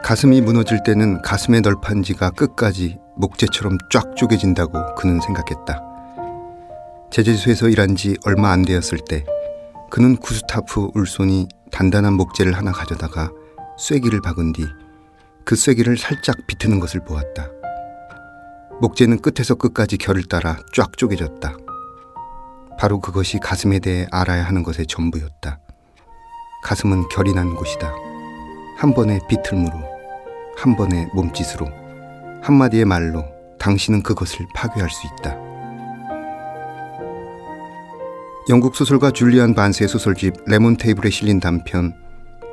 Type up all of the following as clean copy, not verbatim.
가슴이 무너질 때는 가슴의 널판지가 끝까지 목재처럼 쫙 쪼개진다고 그는 생각했다. 제재소에서 일한 지 얼마 안 되었을 때 그는 구스타프 울손이 단단한 목재를 하나 가져다가 쐐기를 박은 뒤 그 쐐기를 살짝 비트는 것을 보았다. 목재는 끝에서 끝까지 결을 따라 쫙 쪼개졌다. 바로 그것이 가슴에 대해 알아야 하는 것의 전부였다. 가슴은 결이 난 곳이다. 한 번의 비틀므로, 한 번의 몸짓으로, 한마디의 말로 당신은 그것을 파괴할 수 있다. 영국 소설가 줄리안 반스의 소설집 레몬 테이블에 실린 단편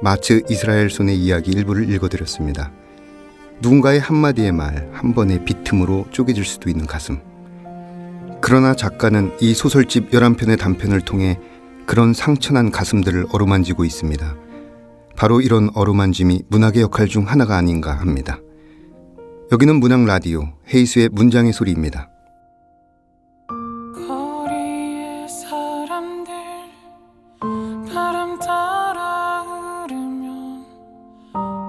마츠 이스라엘손의 이야기 일부를 읽어드렸습니다. 누군가의 한마디의 말, 한 번의 비틈으로 쪼개질 수도 있는 가슴. 그러나 작가는 이 소설집 11편의 단편을 통해 그런 상처난 가슴들을 어루만지고 있습니다. 바로 이런 어루만짐이 문학의 역할 중 하나가 아닌가 합니다. 여기는 문학 라디오 헤이수의 문장의 소리입니다. 거리의 사람들 바람 따라 흐르면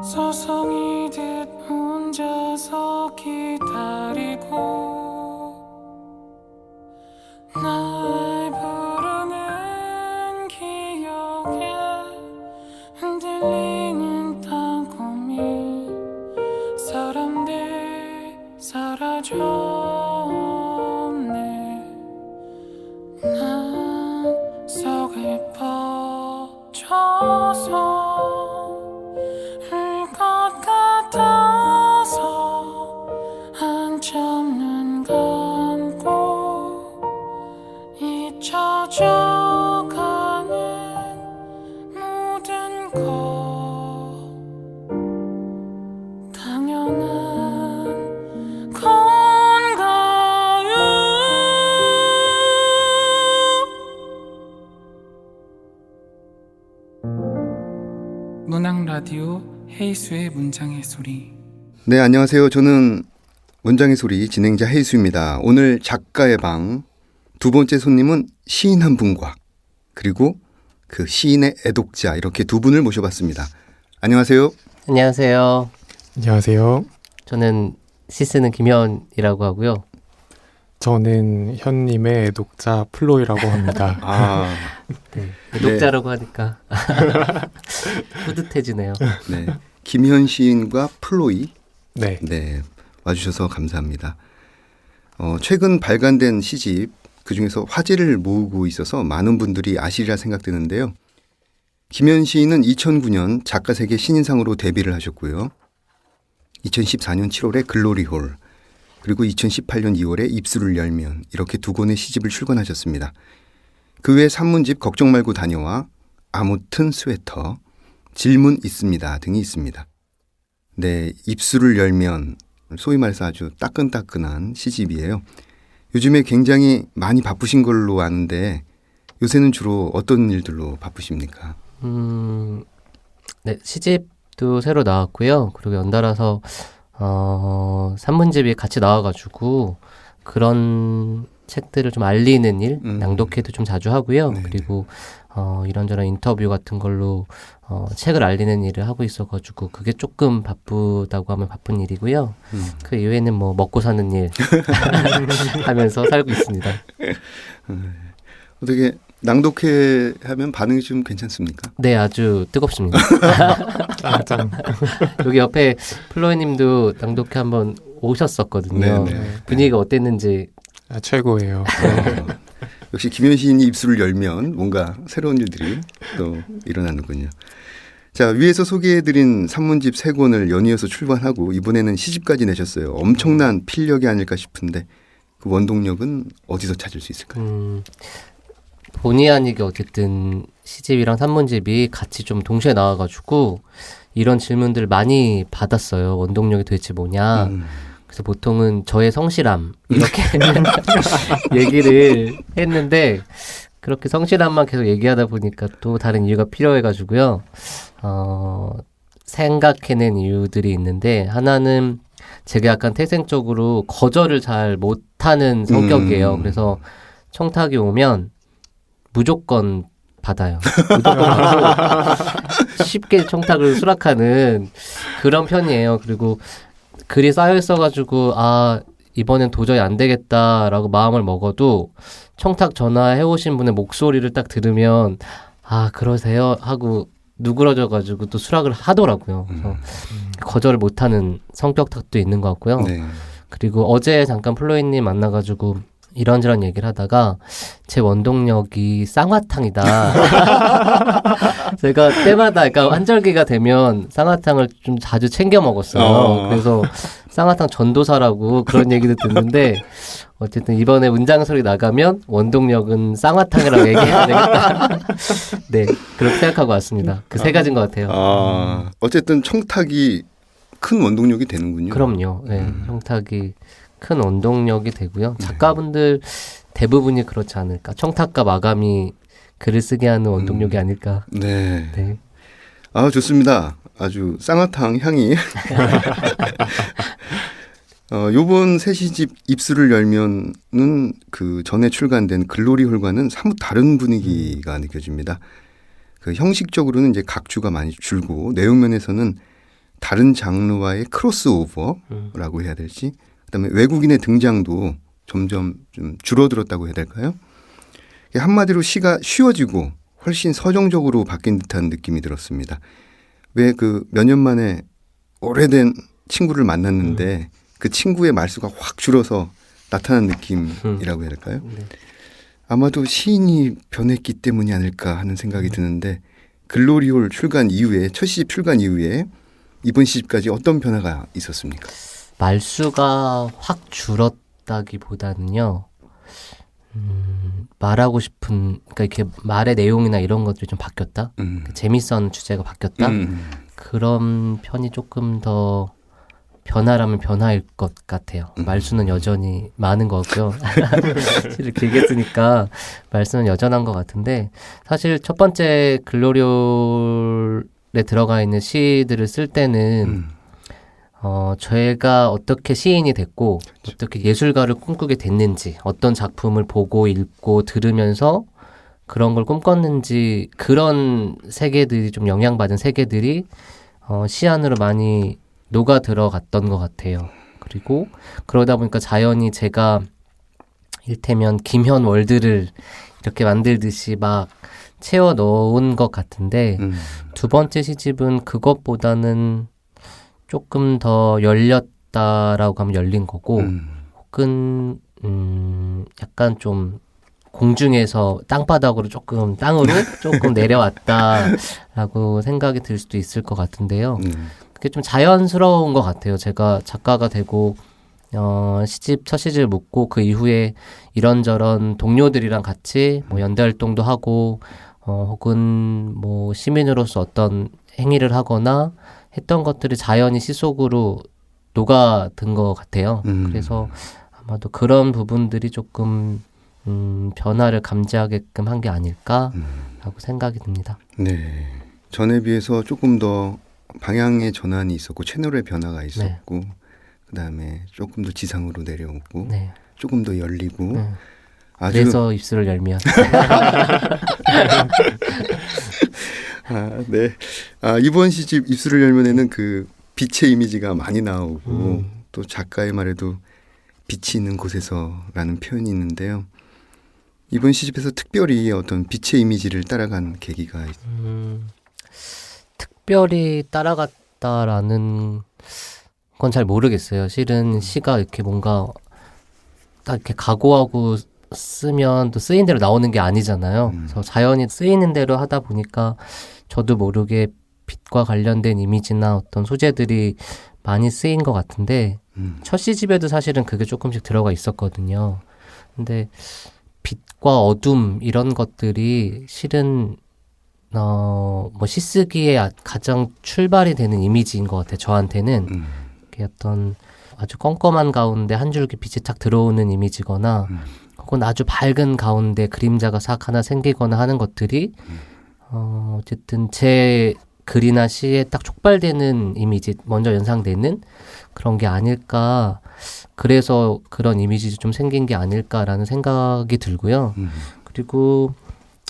서성이듯 혼자서 기다리고 날 부르는 기억에 흔들리는 땅콩이 사람들 사라졌네. 난 속에 퍼져서 울 것 같아서 한참 눈 감고 잊혀져가는 모든 것 당연한 건가요? 문학 라디오 헤이수의 문장의 소리. 네, 안녕하세요. 저는 문장의 소리 진행자 헤이수입니다. 오늘 작가의 방 두 번째 손님은 시인 한 분과 그리고 그 시인의 애독자 이렇게 두 분을 모셔봤습니다. 안녕하세요. 안녕하세요. 안녕하세요. 저는 시 쓰는 김현이라고 하고요. 저는 현님의 애독자 플로이라고 합니다. 아, 네, 애독자라고 하니까 뿌듯해지네요. 네. 김현 시인과 플로이. 네. 네, 와주셔서 감사합니다. 최근 발간된 시집 그중에서 화제를 모으고 있어서 많은 분들이 아시리라 생각되는데요. 김현 시인은 2009년 작가세계 신인상으로 데뷔를 하셨고요. 2014년 7월에 글로리홀, 그리고 2018년 2월에 입술을 열면 이렇게 두 권의 시집을 출간하셨습니다. 그 외 산문집 걱정 말고 다녀와, 아무튼 스웨터, 질문 있습니다 등이 있습니다. 네, 입술을 열면 소위 말해서 아주 따끈따끈한 시집이에요. 요즘에 굉장히 많이 바쁘신 걸로 아는데 요새는 주로 어떤 일들로 바쁘십니까? 네, 시집도 새로 나왔고요. 그리고 연달아서 산문집이 같이 나와가지고 그런 책들을 좀 알리는 일, 낭독회도 좀 자주 하고요. 네네. 그리고 이런저런 인터뷰 같은 걸로 책을 알리는 일을 하고 있어가지고 그게 조금 바쁘다고 하면 바쁜 일이고요. 그 이외에는 뭐 먹고 사는 일 하면서 살고 있습니다. 어떻게 낭독회 하면 반응이 좀 괜찮습니까? 네, 아주 뜨겁습니다. 짱. 여기 옆에 플로이님도 낭독회 한번 오셨었거든요. 네네. 분위기가 어땠는지. 최고예요. 역시 김현 시인이 입술을 열면 뭔가 새로운 일들이 또 일어나는군요. 자, 위에서 소개해드린 산문집 3권을 연이어서 출간하고 이번에는 시집까지 내셨어요. 엄청난 필력이 아닐까 싶은데 그 원동력은 어디서 찾을 수 있을까요? 본의 아니게 어쨌든 시집이랑 산문집이 같이 좀 동시에 나와가지고 이런 질문들을 많이 받았어요. 원동력이 도대체 뭐냐. 그래서 보통은 저의 성실함 이렇게 얘기를 했는데 그렇게 성실함만 계속 얘기하다 보니까 또 다른 이유가 필요해가지고요. 생각해낸 이유들이 있는데 하나는 제가 약간 태생적으로 거절을 잘 못하는 성격이에요. 그래서 청탁이 오면 무조건 받아요. 무조건 받고 쉽게 청탁을 수락하는 그런 편이에요. 그리고 글이 쌓여 있어가지고 이번엔 도저히 안 되겠다라고 마음을 먹어도 청탁 전화해 오신 분의 목소리를 딱 들으면 그러세요 하고 누그러져가지고 또 수락을 하더라고요. 그래서 거절을 못하는 성격 탓도 있는 것 같고요. 네. 그리고 어제 잠깐 플로이님 만나가지고 이런저런 얘기를 하다가 제 원동력이 쌍화탕이다. 제가 때마다 그러니까 환절기가 되면 쌍화탕을 좀 자주 챙겨 먹었어요. 그래서 쌍화탕 전도사라고 그런 얘기도 듣는데 어쨌든 이번에 문장설이 나가면 원동력은 쌍화탕이라고 얘기해야 되겠다. 네, 그렇게 생각하고 왔습니다. 그 세 가지인 것 같아요. 어쨌든 청탁이 큰 원동력이 되는군요. 그럼요. 네, 청탁이 큰 원동력이 되고요. 작가분들 대부분이 그렇지 않을까. 청탁과 마감이 글을 쓰게 하는 원동력이 아닐까. 네. 네. 좋습니다. 아주 쌍화탕 향이. 요번 새 시집 입술을 열면은 그 전에 출간된 글로리홀과는 사뭇 다른 분위기가 느껴집니다. 그 형식적으로는 이제 각주가 많이 줄고 내용면에서는 다른 장르와의 크로스오버라고 해야 될지, 그다음에 외국인의 등장도 점점 좀 줄어들었다고 해야 될까요? 한마디로 시가 쉬워지고 훨씬 서정적으로 바뀐 듯한 느낌이 들었습니다. 왜 그 몇 년 만에 오래된 친구를 만났는데 그 친구의 말수가 확 줄어서 나타난 느낌이라고 해야 될까요? 아마도 시인이 변했기 때문이 아닐까 하는 생각이 드는데 글로리홀 출간 이후에 첫 시집 출간 이후에 이번 시집까지 어떤 변화가 있었습니까? 말수가 확 줄었다기보다는요. 말하고 싶은 그러니까 이렇게 말의 내용이나 이런 것들이 좀 바뀌었다. 재밌어하는 주제가 바뀌었다. 그런 편이 조금 더 변화라면 변화일 것 같아요. 말수는 여전히 많은 것 같고요. 사실 길게 쓰니까 말수는 여전한 것 같은데 사실 첫 번째 글로리올에 들어가 있는 시들을 쓸 때는 저희가 어떻게 시인이 됐고 어떻게 예술가를 꿈꾸게 됐는지 어떤 작품을 보고 읽고 들으면서 그런 걸 꿈꿨는지 그런 세계들이 좀 영향받은 세계들이 시 안으로 많이 녹아 들어갔던 것 같아요. 그리고 그러다 보니까 자연히 제가 일테면 김현 월드를 이렇게 만들듯이 막 채워 넣은 것 같은데 두 번째 시집은 그것보다는 조금 더 열렸다라고 하면 열린 거고 혹은 약간 좀 공중에서 땅바닥으로 땅으로 조금 내려왔다라고 생각이 들 수도 있을 것 같은데요. 그게 좀 자연스러운 것 같아요. 제가 작가가 되고 첫 시집을 묵고 그 이후에 이런저런 동료들이랑 같이 뭐 연대 활동도 하고 혹은 뭐 시민으로서 어떤 행위를 하거나 했던 것들이 자연히 시 속으로 녹아든 것 같아요. 그래서 아마도 그런 부분들이 조금 변화를 감지하게끔 한 게 아닐까라고 생각이 듭니다. 네. 전에 비해서 조금 더 방향의 전환이 있었고 채널의 변화가 있었고 그다음에 조금 더 지상으로 내려오고 조금 더 열리고 아주 그래서 입술을 열면 네. 이번 시집 입술을 열면에는 그 빛의 이미지가 많이 나오고 또 작가의 말에도 빛이 있는 곳에서라는 표현이 있는데요. 이번 시집에서 특별히 어떤 빛의 이미지를 따라간 계기가 특별히 따라갔다라는 건 잘 모르겠어요. 실은 시가 이렇게 뭔가 딱 이렇게 각오하고 쓰면 또 쓰인 대로 나오는 게 아니잖아요. 그래서 자연히 쓰이는 대로 하다 보니까 저도 모르게 빛과 관련된 이미지나 어떤 소재들이 많이 쓰인 것 같은데 첫 시집에도 사실은 그게 조금씩 들어가 있었거든요. 근데 빛과 어둠 이런 것들이 실은 뭐 시쓰기에 가장 출발이 되는 이미지인 것 같아요. 저한테는 이게 어떤 아주 껌껌한 가운데 한 줄기 빛이 탁 들어오는 이미지거나 혹은 아주 밝은 가운데 그림자가 싹 하나 생기거나 하는 것들이 어쨌든 제 글이나 시에 딱 촉발되는 이미지, 먼저 연상되는 그런 게 아닐까. 그래서 그런 이미지도 좀 생긴 게 아닐까라는 생각이 들고요. 그리고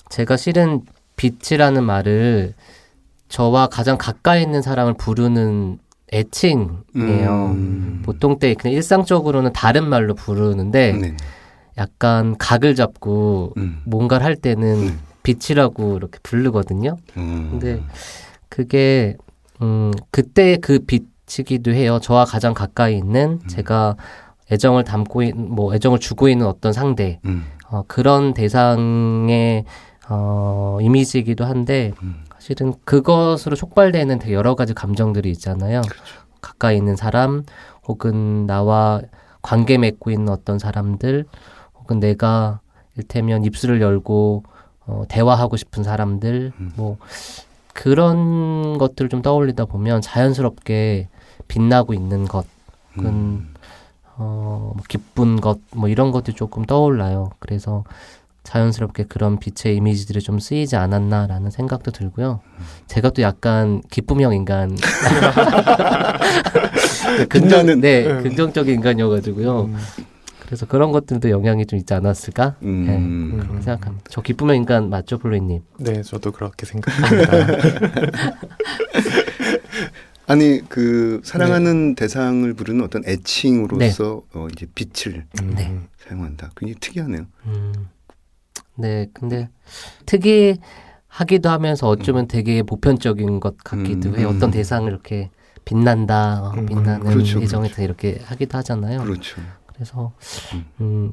제가 실은 빛이라는 말을 저와 가장 가까이 있는 사람을 부르는 애칭이에요. 보통 때 그냥 일상적으로는 다른 말로 부르는데 네. 약간 각을 잡고 뭔가를 할 때는 네. 빛이라고 이렇게 부르거든요. 근데 네. 그게 그때 그 빛이기도 해요. 저와 가장 가까이 있는 제가 애정을 담고 뭐 애정을 주고 있는 어떤 상대 그런 대상의 이미지이기도 한데 사실은 그것으로 촉발되는 되게 여러 가지 감정들이 있잖아요. 그렇죠. 가까이 있는 사람 혹은 나와 관계 맺고 있는 어떤 사람들 혹은 내가 일테면 입술을 열고 대화하고 싶은 사람들 뭐 그런 것들을 좀 떠올리다 보면 자연스럽게 빛나고 있는 것 혹은 뭐 기쁜 것 뭐 이런 것들이 조금 떠올라요. 그래서 자연스럽게 그런 빛의 이미지들이 좀 쓰이지 않았나라는 생각도 들고요. 제가 또 약간 기쁨형 인간 빛나는 긍정적인 인간이어가지고요. 그래서 그런 것들도 영향이 좀 있지 않았을까 그렇게 생각합니다. 저 기쁨형 인간 맞죠, 플로이님? 네, 저도 그렇게 생각합니다. 아니 그 사랑하는 대상을 부르는 어떤 애칭으로서 이제 빛을 사용한다. 굉장히 특이하네요. 네, 근데 특이하기도 하면서 어쩌면 되게 보편적인 것 같기도 해요. 어떤 대상을 이렇게 빛난다, 빛나는 그렇죠, 애정이 그렇죠. 이렇게 하기도 하잖아요. 그렇죠. 그래서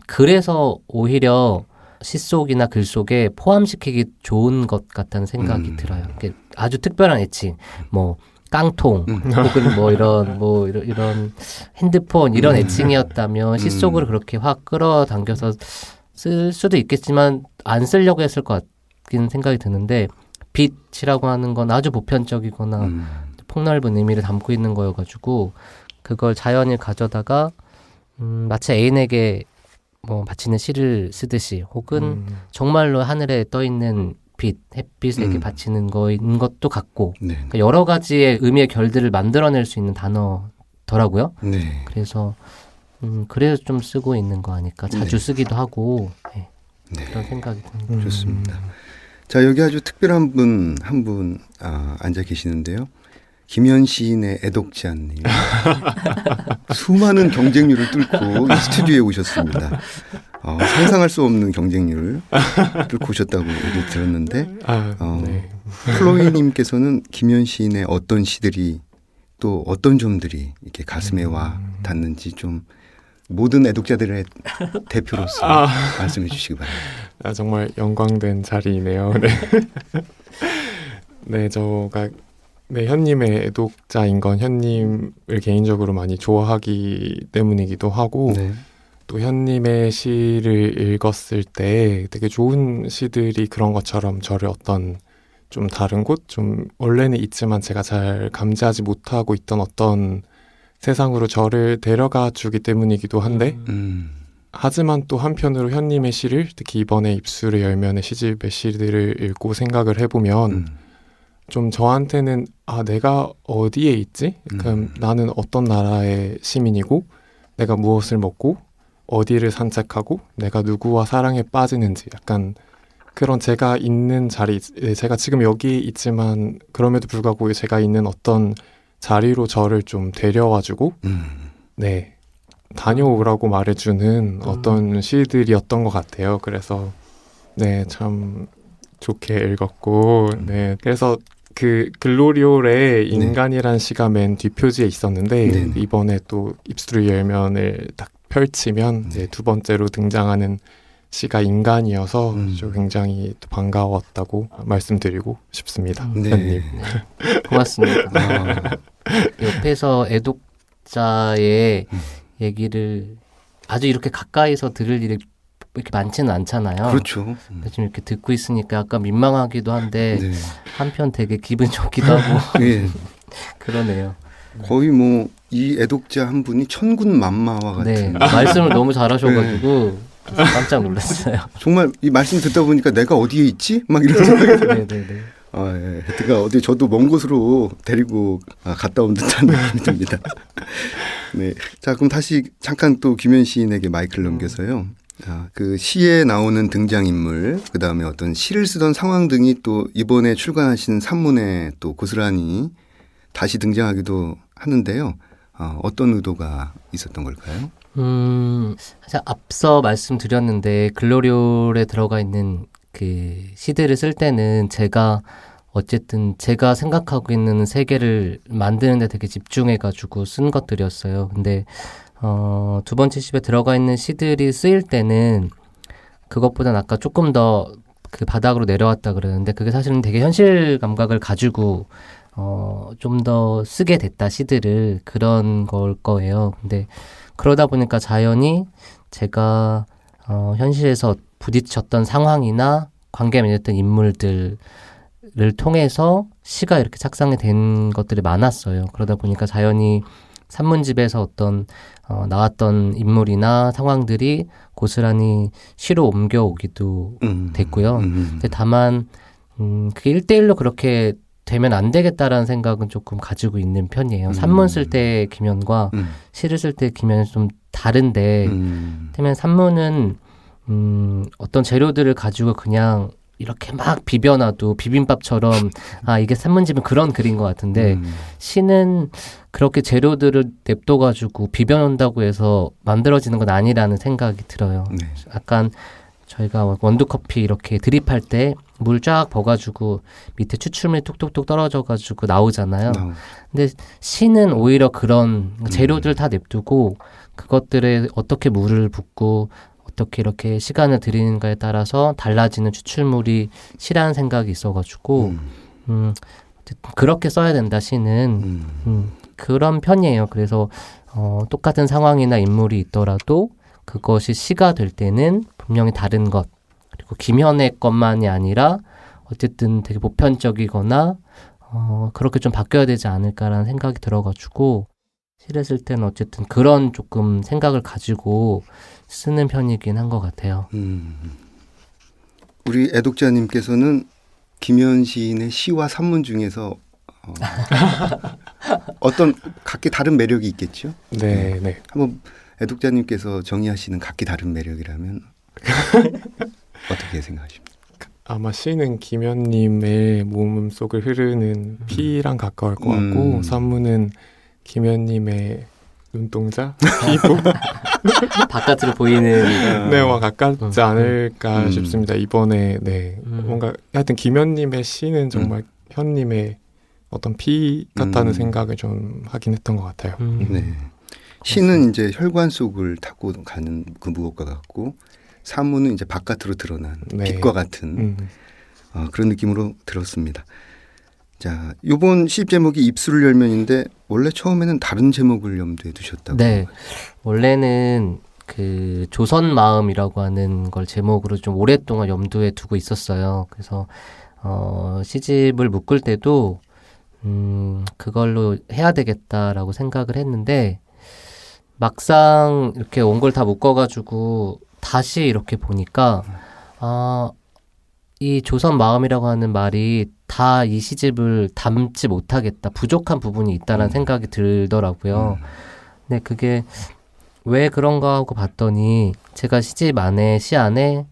그래서 오히려 시 속이나 글 속에 포함시키기 좋은 것 같다는 생각이 들어요. 이게 아주 특별한 애칭, 뭐 깡통 혹은 뭐 이런 핸드폰 이런 애칭이었다면 시 속으로 그렇게 확 끌어당겨서 쓸 수도 있겠지만 안 쓰려고 했을 것 같긴 생각이 드는데 빛이라고 하는 건 아주 보편적이거나 폭넓은 의미를 담고 있는 거여가지고 그걸 자연히 가져다가 마치 애인에게 뭐 바치는 시를 쓰듯이 혹은 정말로 하늘에 떠 있는 빛, 햇빛에게 바치는 거인 것도 같고 네. 그러니까 여러 가지의 의미의 결들을 만들어낼 수 있는 단어더라고요. 네. 그래서 그래서 좀 쓰고 있는 거 아닐까. 자주 네. 쓰기도 하고 네. 그런 생각이 듭니다. 좋습니다. 자, 여기 아주 특별한 분 한 분 앉아 계시는데요. 김현 시인의 애독자님. 수많은 경쟁률을 뚫고 이 스튜디오에 오셨습니다. 상상할 수 없는 경쟁률을 뚫고 오셨다고 얘기 들었는데 네. 플로이님께서는 김현 시인의 어떤 시들이 또 어떤 점들이 이렇게 가슴에 와 닿는지 좀 모든 애독자들의 대표로서 말씀해 주시기 바랍니다. 정말 영광된 자리이네요. 네. 네, 저가 현님의 애독자인 건 현님을 개인적으로 많이 좋아하기 때문이기도 하고 네. 또 현님의 시를 읽었을 때 되게 좋은 시들이 그런 것처럼 저를 어떤 좀 다른 곳, 좀 원래는 있지만 제가 잘 감지하지 못하고 있던 어떤 세상으로 저를 데려가 주기 때문이기도 한데 하지만 또 한편으로 현님의 시를 특히 이번에 입술을 열면의 시집의 시들을 읽고 생각을 해보면 좀 저한테는 내가 어디에 있지? 그럼 나는 어떤 나라의 시민이고 내가 무엇을 먹고 어디를 산책하고 내가 누구와 사랑에 빠지는지 약간 그런 제가 있는 자리, 제가 지금 여기 있지만 그럼에도 불구하고 제가 있는 어떤 자리로 저를 좀 데려와주고 네 다녀오라고 말해주는 어떤 시들이었던 것 같아요. 그래서 네 참 좋게 읽었고 네 그래서 그 글로리올의 인간이란 시가 맨 뒷표지에 있었는데 이번에 또 입술을 열면을 딱 펼치면 이제 두 번째로 등장하는 시가 인간이어서 저 굉장히 또 반가웠다고 말씀드리고 싶습니다. 네. 현님. 고맙습니다. 옆에서 애독자의 얘기를 아주 이렇게 가까이서 들을 일이 이렇게 많지는 않잖아요. 그렇죠. 지금 이렇게 듣고 있으니까 약간 민망하기도 한데 네. 한편 되게 기분 좋기도 하고 예. 그러네요. 거의 뭐 이 애독자 한 분이 천군만마와 같은. 네, 말씀을 너무 잘하셔가지고 깜짝 놀랐어요. 정말 이 말씀 듣다 보니까 내가 어디에 있지? 막 이런 생각이 네네네. 예. 하여튼가 어디 저도 먼 곳으로 데리고 갔다 온 듯한 느낌이 듭니다. 네. 자, 그럼 다시 잠깐 또 김현 시인에게 마이크를 넘겨서요. 그 시에 나오는 등장인물, 그 다음에 어떤 시를 쓰던 상황 등이 또 이번에 출간하신 산문에 또 고스란히 다시 등장하기도 하는데요. 어떤 의도가 있었던 걸까요? 사실 앞서 말씀드렸는데 글로리올에 들어가 있는 그 시들을 쓸 때는 제가 어쨌든 제가 생각하고 있는 세계를 만드는데 되게 집중해가지고 쓴 것들이었어요. 근데 두 번째 시집에 들어가 있는 시들이 쓰일 때는 그것보다는 아까 조금 더 그 바닥으로 내려왔다 그러는데 그게 사실은 되게 현실 감각을 가지고 좀 더 쓰게 됐다 시들을 그런 걸 거예요. 근데 그러다 보니까 자연히 제가 현실에서 부딪혔던 상황이나 관계 맺었던 인물들을 통해서 시가 이렇게 착상이 된 것들이 많았어요. 그러다 보니까 자연히 산문집에서 어떤 나왔던 인물이나 상황들이 고스란히 시로 옮겨오기도 됐고요. 근데 다만 그게 1대1로 그렇게 되면 안 되겠다라는 생각은 조금 가지고 있는 편이에요. 산문 쓸 때 기면과 시를 쓸 때 기면은 좀 다른데 때문에 산문은 어떤 재료들을 가지고 그냥 이렇게 막 비벼놔도 비빔밥처럼 이게 산문집은 그런 글인 것 같은데 시는 그렇게 재료들을 냅둬가지고 비벼놓는다고 해서 만들어지는 건 아니라는 생각이 들어요. 네. 약간 저희가 원두커피 이렇게 드립할 때 물 쫙 버가지고 밑에 추출물이 뚝뚝뚝 떨어져가지고 나오잖아요. 근데 시는 오히려 그런 재료들 다 냅두고 그것들에 어떻게 물을 붓고 어떻게 이렇게 시간을 들이는가에 따라서 달라지는 추출물이 시라는 생각이 있어가지고 그렇게 써야 된다 시는 그런 편이에요. 그래서 똑같은 상황이나 인물이 있더라도 그것이 시가 될 때는 분명히 다른 것 그리고 김현의 것만이 아니라 어쨌든 되게 보편적이거나 그렇게 좀 바뀌어야 되지 않을까라는 생각이 들어가지고 시를 쓸 때는 어쨌든 그런 조금 생각을 가지고 쓰는 편이긴 한 것 같아요. 우리 애독자님께서는 김현 시인의 시와 산문 중에서 어떤 각기 다른 매력이 있겠죠? 네, 네. 한번 애독자님께서 정의하시는 각기 다른 매력이라면 어떻게 생각하십니까? 아마 시는 김현님의 몸 속을 흐르는 피랑 가까울 것 같고 산문은 김현님의 눈동자, 피부 바깥으로 보이는 네와 가깝지 않을까 싶습니다. 이번에 네 뭔가 하여튼 김현님의 시는 정말 현님의 어떤 피 같다는 생각을 좀 하긴 했던 것 같아요. 네. 시는 이제 혈관 속을 타고 가는 그 무엇과 같고 산문은 이제 바깥으로 드러난 네. 빛과 같은 그런 느낌으로 들었습니다. 자, 이번 시집 제목이 입술을 열면인데 원래 처음에는 다른 제목을 염두에 두셨다고. 네, 원래는 그 조선 마음이라고 하는 걸 제목으로 좀 오랫동안 염두에 두고 있었어요. 그래서 시집을 묶을 때도 그걸로 해야 되겠다라고 생각을 했는데 막상 이렇게 온 걸 다 묶어가지고 다시 이렇게 보니까 이 조선 마음이라고 하는 말이 다 이 시집을 담지 못하겠다. 부족한 부분이 있다는 생각이 들더라고요. 근데 그게 왜 그런가 하고 봤더니 제가 시집 안에 시 안에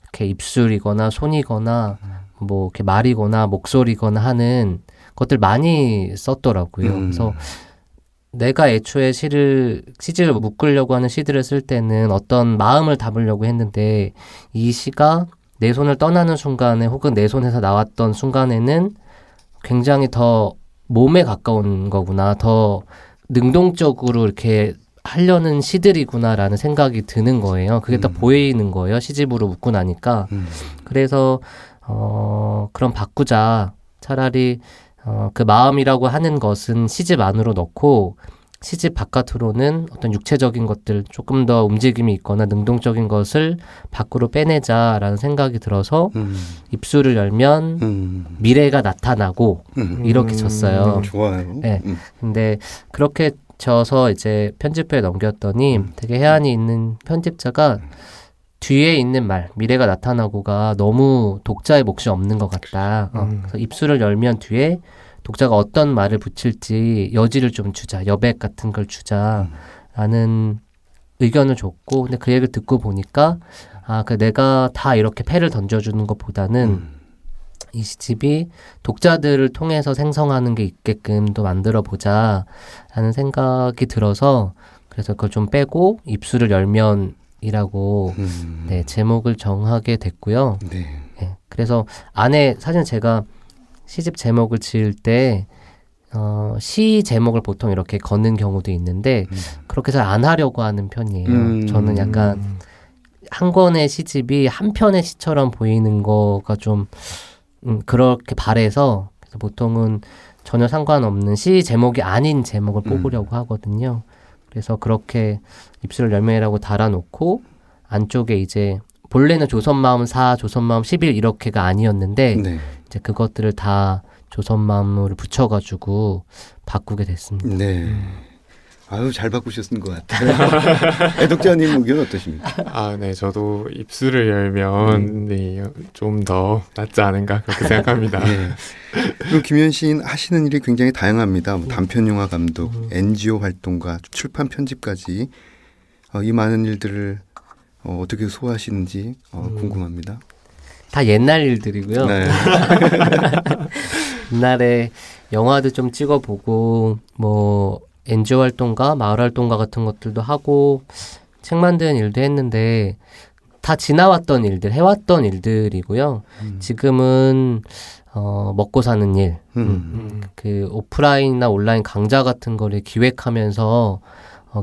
이렇게 입술이거나 손이거나 뭐 이렇게 말이거나 목소리거나 하는 것들 많이 썼더라고요. 그래서 내가 애초에 시집을 묶으려고 하는 시들을 쓸 때는 어떤 마음을 담으려고 했는데 이 시가 내 손을 떠나는 순간에 혹은 내 손에서 나왔던 순간에는 굉장히 더 몸에 가까운 거구나. 더 능동적으로 이렇게 하려는 시들이구나라는 생각이 드는 거예요. 그게 딱 보이는 거예요. 시집으로 묶고 나니까. 그래서 그럼 바꾸자. 차라리 그 마음이라고 하는 것은 시집 안으로 넣고 시집 바깥으로는 어떤 육체적인 것들 조금 더 움직임이 있거나 능동적인 것을 밖으로 빼내자라는 생각이 들어서 입술을 열면 미래가 나타나고 이렇게 쳤어요. 좋아요. 네. 근데 그렇게 져서 이제 편집부에 넘겼더니 되게 해안이 있는 편집자가 뒤에 있는 말, 미래가 나타나고가 너무 독자의 몫이 없는 것 같다. 그래서 입술을 열면 뒤에 독자가 어떤 말을 붙일지 여지를 좀 주자, 여백 같은 걸 주자라는 의견을 줬고 근데 그 얘기를 듣고 보니까 내가 다 이렇게 패를 던져주는 것보다는 이 시집이 독자들을 통해서 생성하는 게 있게끔 또 만들어 보자 라는 생각이 들어서 그래서 그걸 좀 빼고 입술을 열면이라고 네, 제목을 정하게 됐고요. 네. 네, 그래서 안에 사실 제가 시집 제목을 지을 때 시 제목을 보통 이렇게 거는 경우도 있는데 그렇게 잘 안 하려고 하는 편이에요. 저는 약간 한 권의 시집이 한 편의 시처럼 보이는 거가 좀 그렇게 바래서 그래서 보통은 전혀 상관없는 시 제목이 아닌 제목을 뽑으려고 하거든요. 그래서 그렇게 입술을 열매라고 달아놓고 안쪽에 이제 본래는 조선마음 4, 조선마음 11 이렇게가 아니었는데 네. 이제 그것들을 다 조선마음을 붙여가지고 바꾸게 됐습니다. 네. 아유, 잘 바꾸셨은 것 같아요. 애독자님 의견 어떠십니까? 네, 저도 입술을 열면 네, 좀 더 낫지 않은가 그렇게 생각합니다. 네. 그리고 김현 시인 하시는 일이 굉장히 다양합니다. 뭐 단편영화 감독, NGO 활동가, 출판 편집까지 이 많은 일들을 어떻게 소화하시는지 궁금합니다. 다 옛날 일들이고요. 네. 옛날에 영화도 좀 찍어보고 뭐 NGO 활동가, 마을 활동가 같은 것들도 하고 책 만드는 일도 했는데 다 지나왔던 일들, 해왔던 일들이고요. 지금은 먹고 사는 일, 그 오프라인이나 온라인 강좌 같은 거를 기획하면서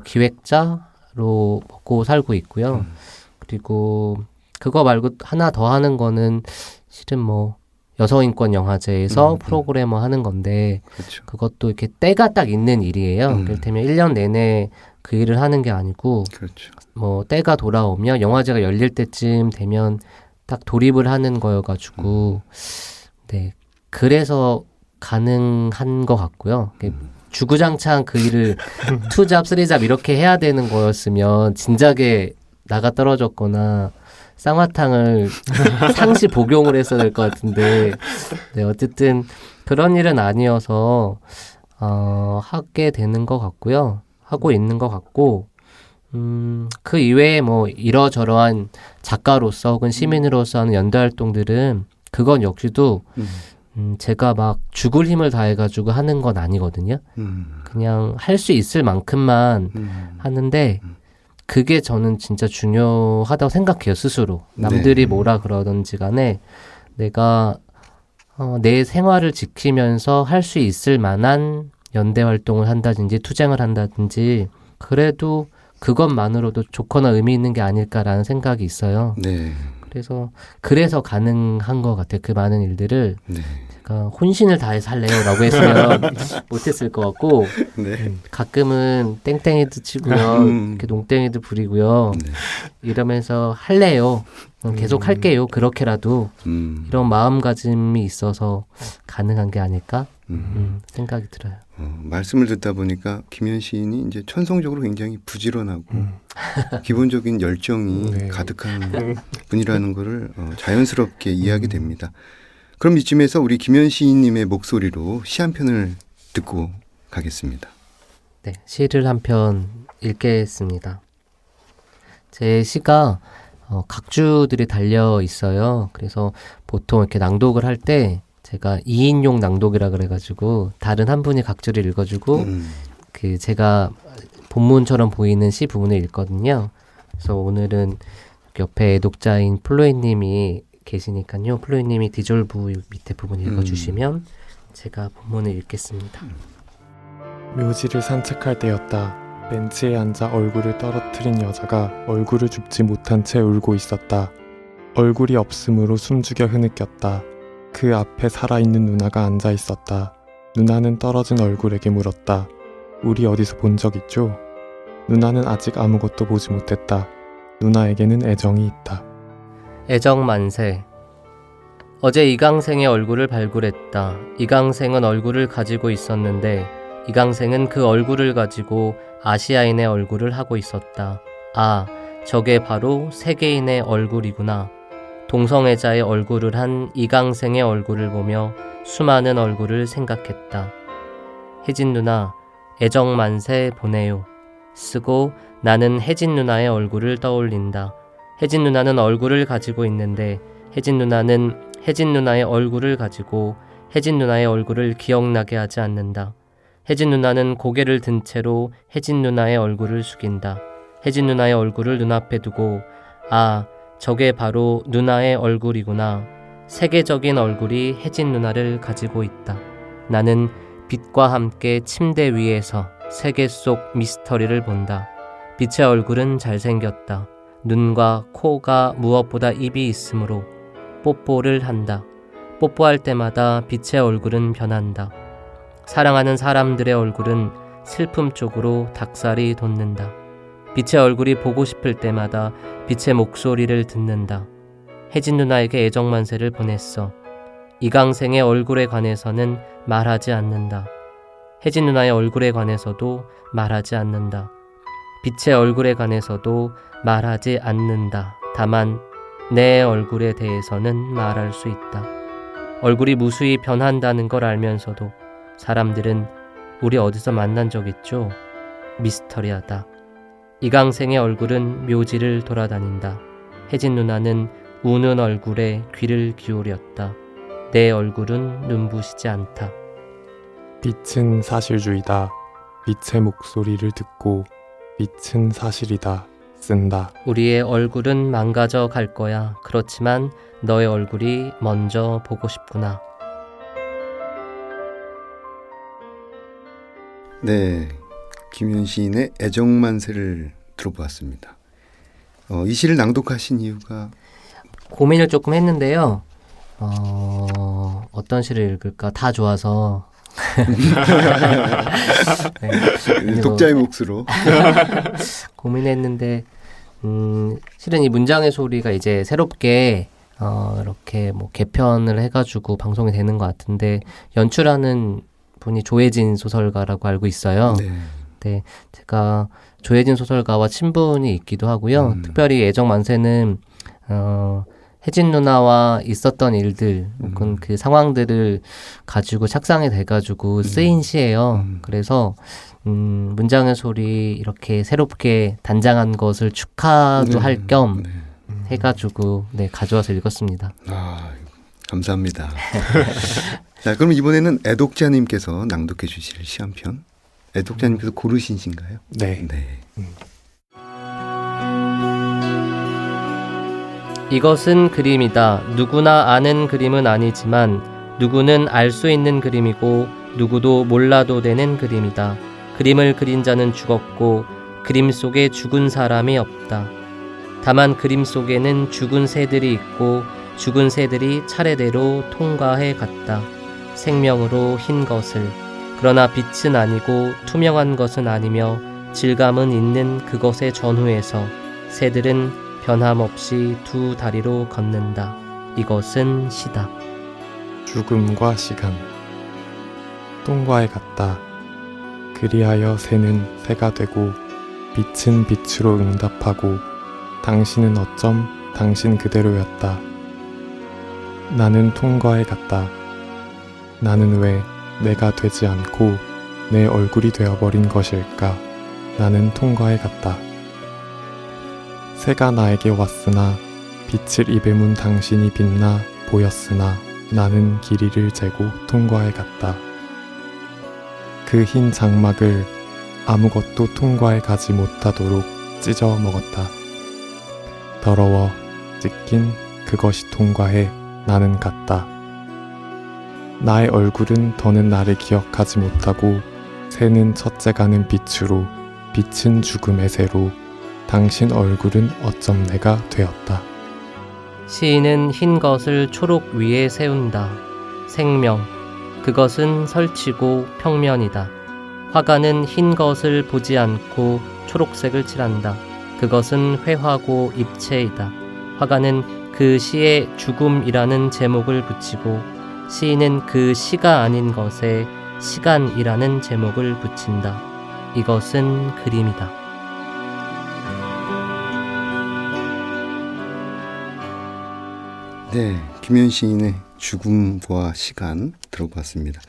기획자로 먹고 살고 있고요. 그리고 그거 말고 하나 더 하는 거는 실은 뭐 여성인권 영화제에서 프로그래머 하는 건데 그렇죠. 그것도 이렇게 때가 딱 있는 일이에요. 그렇다면 1년 내내 그 일을 하는 게 아니고 그렇죠. 뭐 때가 돌아오면 영화제가 열릴 때쯤 되면 딱 돌입을 하는 거여가지고 네 그래서 가능한 것 같고요. 주구장창 그 일을 2잡, 3잡 이렇게 해야 되는 거였으면 진작에 나가 떨어졌거나 쌍화탕을 상시 복용을 했어야 될 것 같은데 네 어쨌든 그런 일은 아니어서 하게 되는 것 같고요. 하고 있는 것 같고 그 이외에 뭐 이러저러한 작가로서 혹은 시민으로서 하는 연대 활동들은 그건 역시도 제가 막 죽을 힘을 다해가지고 하는 건 아니거든요. 그냥 할 수 있을 만큼만 하는데 그게 저는 진짜 중요하다고 생각해요, 스스로. 남들이 뭐라 그러든지 간에 내가 내 생활을 지키면서 할 수 있을 만한 연대 활동을 한다든지 투쟁을 한다든지 그래도 그것만으로도 좋거나 의미 있는 게 아닐까라는 생각이 있어요. 네. 그래서 가능한 것 같아요. 그 많은 일들을 네. 제가 혼신을 다해서 할래요라고 했으면 못했을 것 같고 네. 가끔은 땡땡이도 치고요. 이렇게 농땡이도 부리고요. 네. 이러면서 할래요. 계속 할게요. 그렇게라도 이런 마음가짐이 있어서 가능한 게 아닐까 생각이 들어요. 말씀을 듣다 보니까 김현 시인이 이제 천성적으로 굉장히 부지런하고 기본적인 열정이 네. 가득한 분이라는 것을 자연스럽게 이해하게 됩니다. 그럼 이쯤에서 우리 김현 시인님의 목소리로 시 한 편을 듣고 가겠습니다. 네, 시를 한 편 읽겠습니다. 제 시가 각주들이 달려 있어요. 그래서 보통 이렇게 낭독을 할 때 제가 2인용 낭독이라 그래가지고 다른 한 분이 각주를 읽어주고 그 제가 본문처럼 보이는 시 부분을 읽거든요. 그래서 오늘은 옆에 독자인 플로이님이 계시니까요. 플로이님이 디졸브 밑에 부분 읽어주시면 제가 본문을 읽겠습니다. 묘지를 산책할 때였다. 벤치에 앉아 얼굴을 떨어뜨린 여자가 얼굴을 줍지 못한 채 울고 있었다. 얼굴이 없으므로 숨죽여 흐느꼈다. 그 앞에 살아있는 누나가 앉아 있었다. 누나는 떨어진 얼굴에게 물었다. 우리 어디서 본 적 있죠? 누나는 아직 아무것도 보지 못했다. 누나에게는 애정이 있다. 애정 만세. 어제 이강생의 얼굴을 발굴했다. 이강생은 얼굴을 가지고 있었는데 이강생은 그 얼굴을 가지고 아시아인의 얼굴을 하고 있었다. 아, 저게 바로 세계인의 얼굴이구나. 동성애자의 얼굴을 한 이강생의 얼굴을 보며 수많은 얼굴을 생각했다. 혜진 누나, 애정 만세 보내요. 쓰고 나는 혜진 누나의 얼굴을 떠올린다. 혜진 누나는 얼굴을 가지고 있는데 혜진 누나는 혜진 누나의 얼굴을 가지고 혜진 누나의 얼굴을 기억나게 하지 않는다. 혜진 누나는 고개를 든 채로 혜진 누나의 얼굴을 숙인다. 혜진 누나의 얼굴을 눈앞에 두고 아, 저게 바로 누나의 얼굴이구나. 세계적인 얼굴이 혜진 누나를 가지고 있다. 나는 빛과 함께 침대 위에서 세계 속 미스터리를 본다. 빛의 얼굴은 잘생겼다. 눈과 코가 무엇보다 입이 있으므로 뽀뽀를 한다. 뽀뽀할 때마다 빛의 얼굴은 변한다. 사랑하는 사람들의 얼굴은 슬픔 쪽으로 닭살이 돋는다. 빛의 얼굴이 보고 싶을 때마다 빛의 목소리를 듣는다. 혜진 누나에게 애정만세를 보냈어. 이강생의 얼굴에 관해서는 말하지 않는다. 혜진 누나의 얼굴에 관해서도 말하지 않는다. 빛의 얼굴에 관해서도 말하지 않는다. 다만 내 얼굴에 대해서는 말할 수 있다. 얼굴이 무수히 변한다는 걸 알면서도 사람들은 우리 어디서 만난 적 있죠? 미스터리하다. 이강생의 얼굴은 묘지를 돌아다닌다. 혜진 누나는 우는 얼굴에 귀를 기울였다. 내 얼굴은 눈부시지 않다. 빛은 사실주의다. 빛의 목소리를 듣고 빛은 사실이다. 쓴다. 우리의 얼굴은 망가져 갈 거야. 그렇지만 너의 얼굴이 먼저 보고 싶구나. 네, 김현 시인의 애정만세를 들어보았습니다. 이 시를 낭독하신 이유가 고민을 조금 했는데요. 어떤 시를 읽을까? 다 좋아서. 네. 독자의 몫으로 고민했는데 실은 이 문장의 소리가 이제 새롭게 이렇게 뭐 개편을 해가지고 방송이 되는 것 같은데 연출하는 분이 조혜진 소설가라고 알고 있어요. 네. 네, 제가 조혜진 소설가와 친분이 있기도 하고요. 특별히 애정만세는 혜진 누나와 있었던 일들 혹은 그 상황들을 가지고 착상이 돼가지고 쓰인 시예요. 그래서 문장의 소리 이렇게 새롭게 단장한 것을 축하도 할 겸 해가지고 네, 가져와서 읽었습니다. 아, 감사합니다. 자, 그럼 이번에는 애독자님께서 낭독해 주실 시 한 편. 애독자님께서 고르신 시인가요? 네. 네. 이것은 그림이다. 누구나 아는 그림은 아니지만 누구는 알 수 있는 그림이고 누구도 몰라도 되는 그림이다. 그림을 그린 자는 죽었고 그림 속에 죽은 사람이 없다. 다만 그림 속에는 죽은 새들이 있고 죽은 새들이 차례대로 통과해 갔다. 생명으로 흰 것을. 그러나 빛은 아니고 투명한 것은 아니며 질감은 있는 그것의 전후에서 새들은 변함없이 두 다리로 걷는다. 이것은 시다. 죽음과 시간. 똥과에 갔다. 그리하여 새는 새가 되고 빛은 빛으로 응답하고 당신은 어쩜 당신 그대로였다. 나는 통과에 갔다. 나는 왜 내가 되지 않고 내 얼굴이 되어버린 것일까? 나는 통과에 갔다. 새가 나에게 왔으나 빛을 입에 문 당신이 빛나 보였으나 나는 길이를 재고 통과해 갔다. 그 흰 장막을 아무것도 통과해 가지 못하도록 찢어 먹었다. 더러워 찢긴 그것이 통과해 나는 갔다. 나의 얼굴은 더는 나를 기억하지 못하고 새는 첫째 가는 빛으로 빛은 죽음의 새로 당신 얼굴은 어쩜 내가 되었다. 시인은 흰 것을 초록 위에 세운다. 생명. 그것은 설치고 평면이다. 화가는 흰 것을 보지 않고 초록색을 칠한다. 그것은 회화고 입체이다. 화가는 그 시에 죽음이라는 제목을 붙이고 시인은 그 시가 아닌 것에 시간이라는 제목을 붙인다. 이것은 그림이다. 네, 김현 시인의 죽음과 시간 들어봤습니다.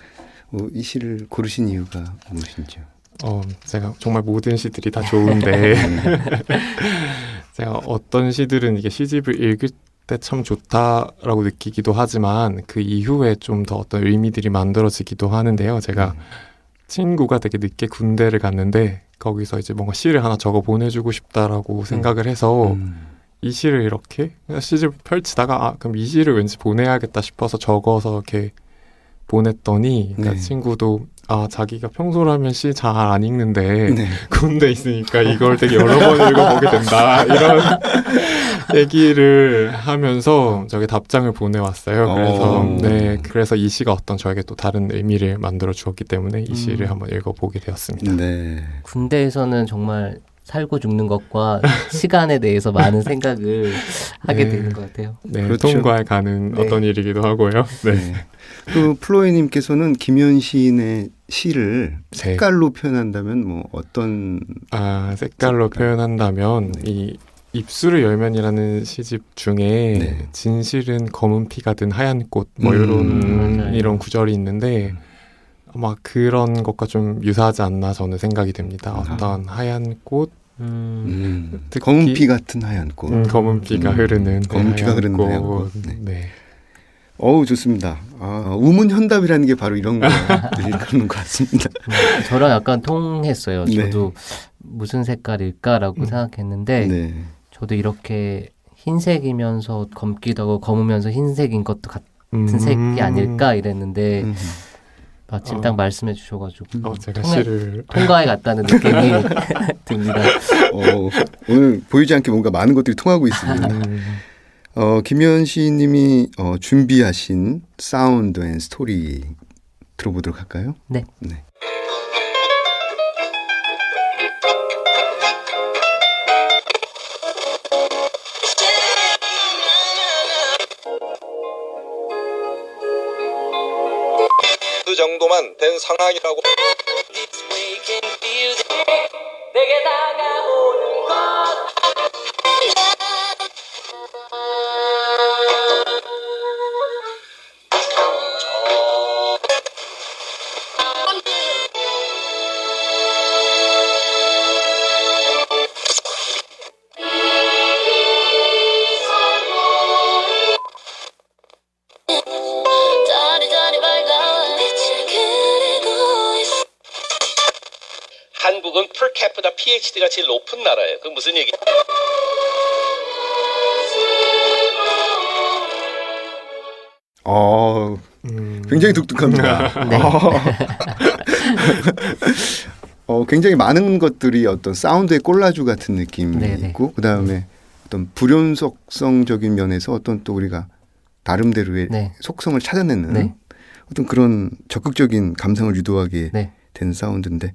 이 시를 고르신 이유가 무엇인지요? 제가 정말 모든 시들이 다 좋은데 제가 어떤 시들은 이게 시집을 읽을 때 참 좋다라고 느끼기도 하지만 그 이후에 좀 더 어떤 의미들이 만들어지기도 하는데요. 제가 친구가 되게 늦게 군대를 갔는데 거기서 이제 뭔가 시를 하나 적어 보내주고 싶다라고 생각을 해서 이 시를 이렇게 시집을 펼치다가 그럼 이 시를 왠지 보내야겠다 싶어서 적어서 이렇게 보냈더니 그 친구도 자기가 평소라면 시 잘 안 읽는데 군대 있으니까 이걸 되게 여러 번 읽어보게 된다 이런 얘기를 하면서 저게 답장을 보내왔어요. 그래서 그래서 이 시가 어떤 저에게 또 다른 의미를 만들어 주었기 때문에 이 시를 한번 읽어보게 되었습니다. 네. 군대에서는 정말 살고 죽는 것과 시간에 대해서 많은 생각을 하게 되는 것 같아요. 네, 그렇죠. 통과해 가는 어떤 일이기도 하고요. 네. 그 플로이님께서는 김현 시인의 시를 색깔로 표현한다면 뭐 어떤 색깔로 표현한다면 이 입술을 열면이라는 시집 중에 진실은 검은 피가 든 하얀 꽃 뭐 이런 구절이 있는데 아마 그런 것과 좀 유사하지 않나 저는 생각이 됩니다. 어떤 하얀 꽃 특히 검은 피 같은 하얀 꽃. 검은 피가 흐르는 검은 피가 흐르는 하얀 꽃. 네. 어우 좋습니다. 우문현답이라는 게 바로 이런 것들이 그런 것 같습니다. 저랑 약간 통했어요. 네. 저도 무슨 색깔일까라고 생각했는데 저도 이렇게 흰색이면서 검기도 하고 검으면서 흰색인 것도 같은 색이 아닐까 이랬는데 마침 딱 말씀해 주셔가지고 제가 시를 통과해 갔다는 느낌이 듭니다. 오늘 보이지 않게 뭔가 많은 것들이 통하고 있습니다. 김현 시인님이 준비하신 사운드 앤 스토리 들어보도록 할까요? 네. 그 정도만 된 상황이라고. 내게 다가오는 것 한국은 풀캡보다 PhD가 제일 높은 나라예요. 그 무슨 얘기? 굉장히 독특합니다. 네. 굉장히 많은 것들이 어떤 사운드의 콜라주 같은 느낌이 있고 그다음에 어떤 불연속성적인 면에서 어떤 또 우리가 나름대로의 속성을 찾아내는 어떤 그런 적극적인 감상을 유도하게 된 사운드인데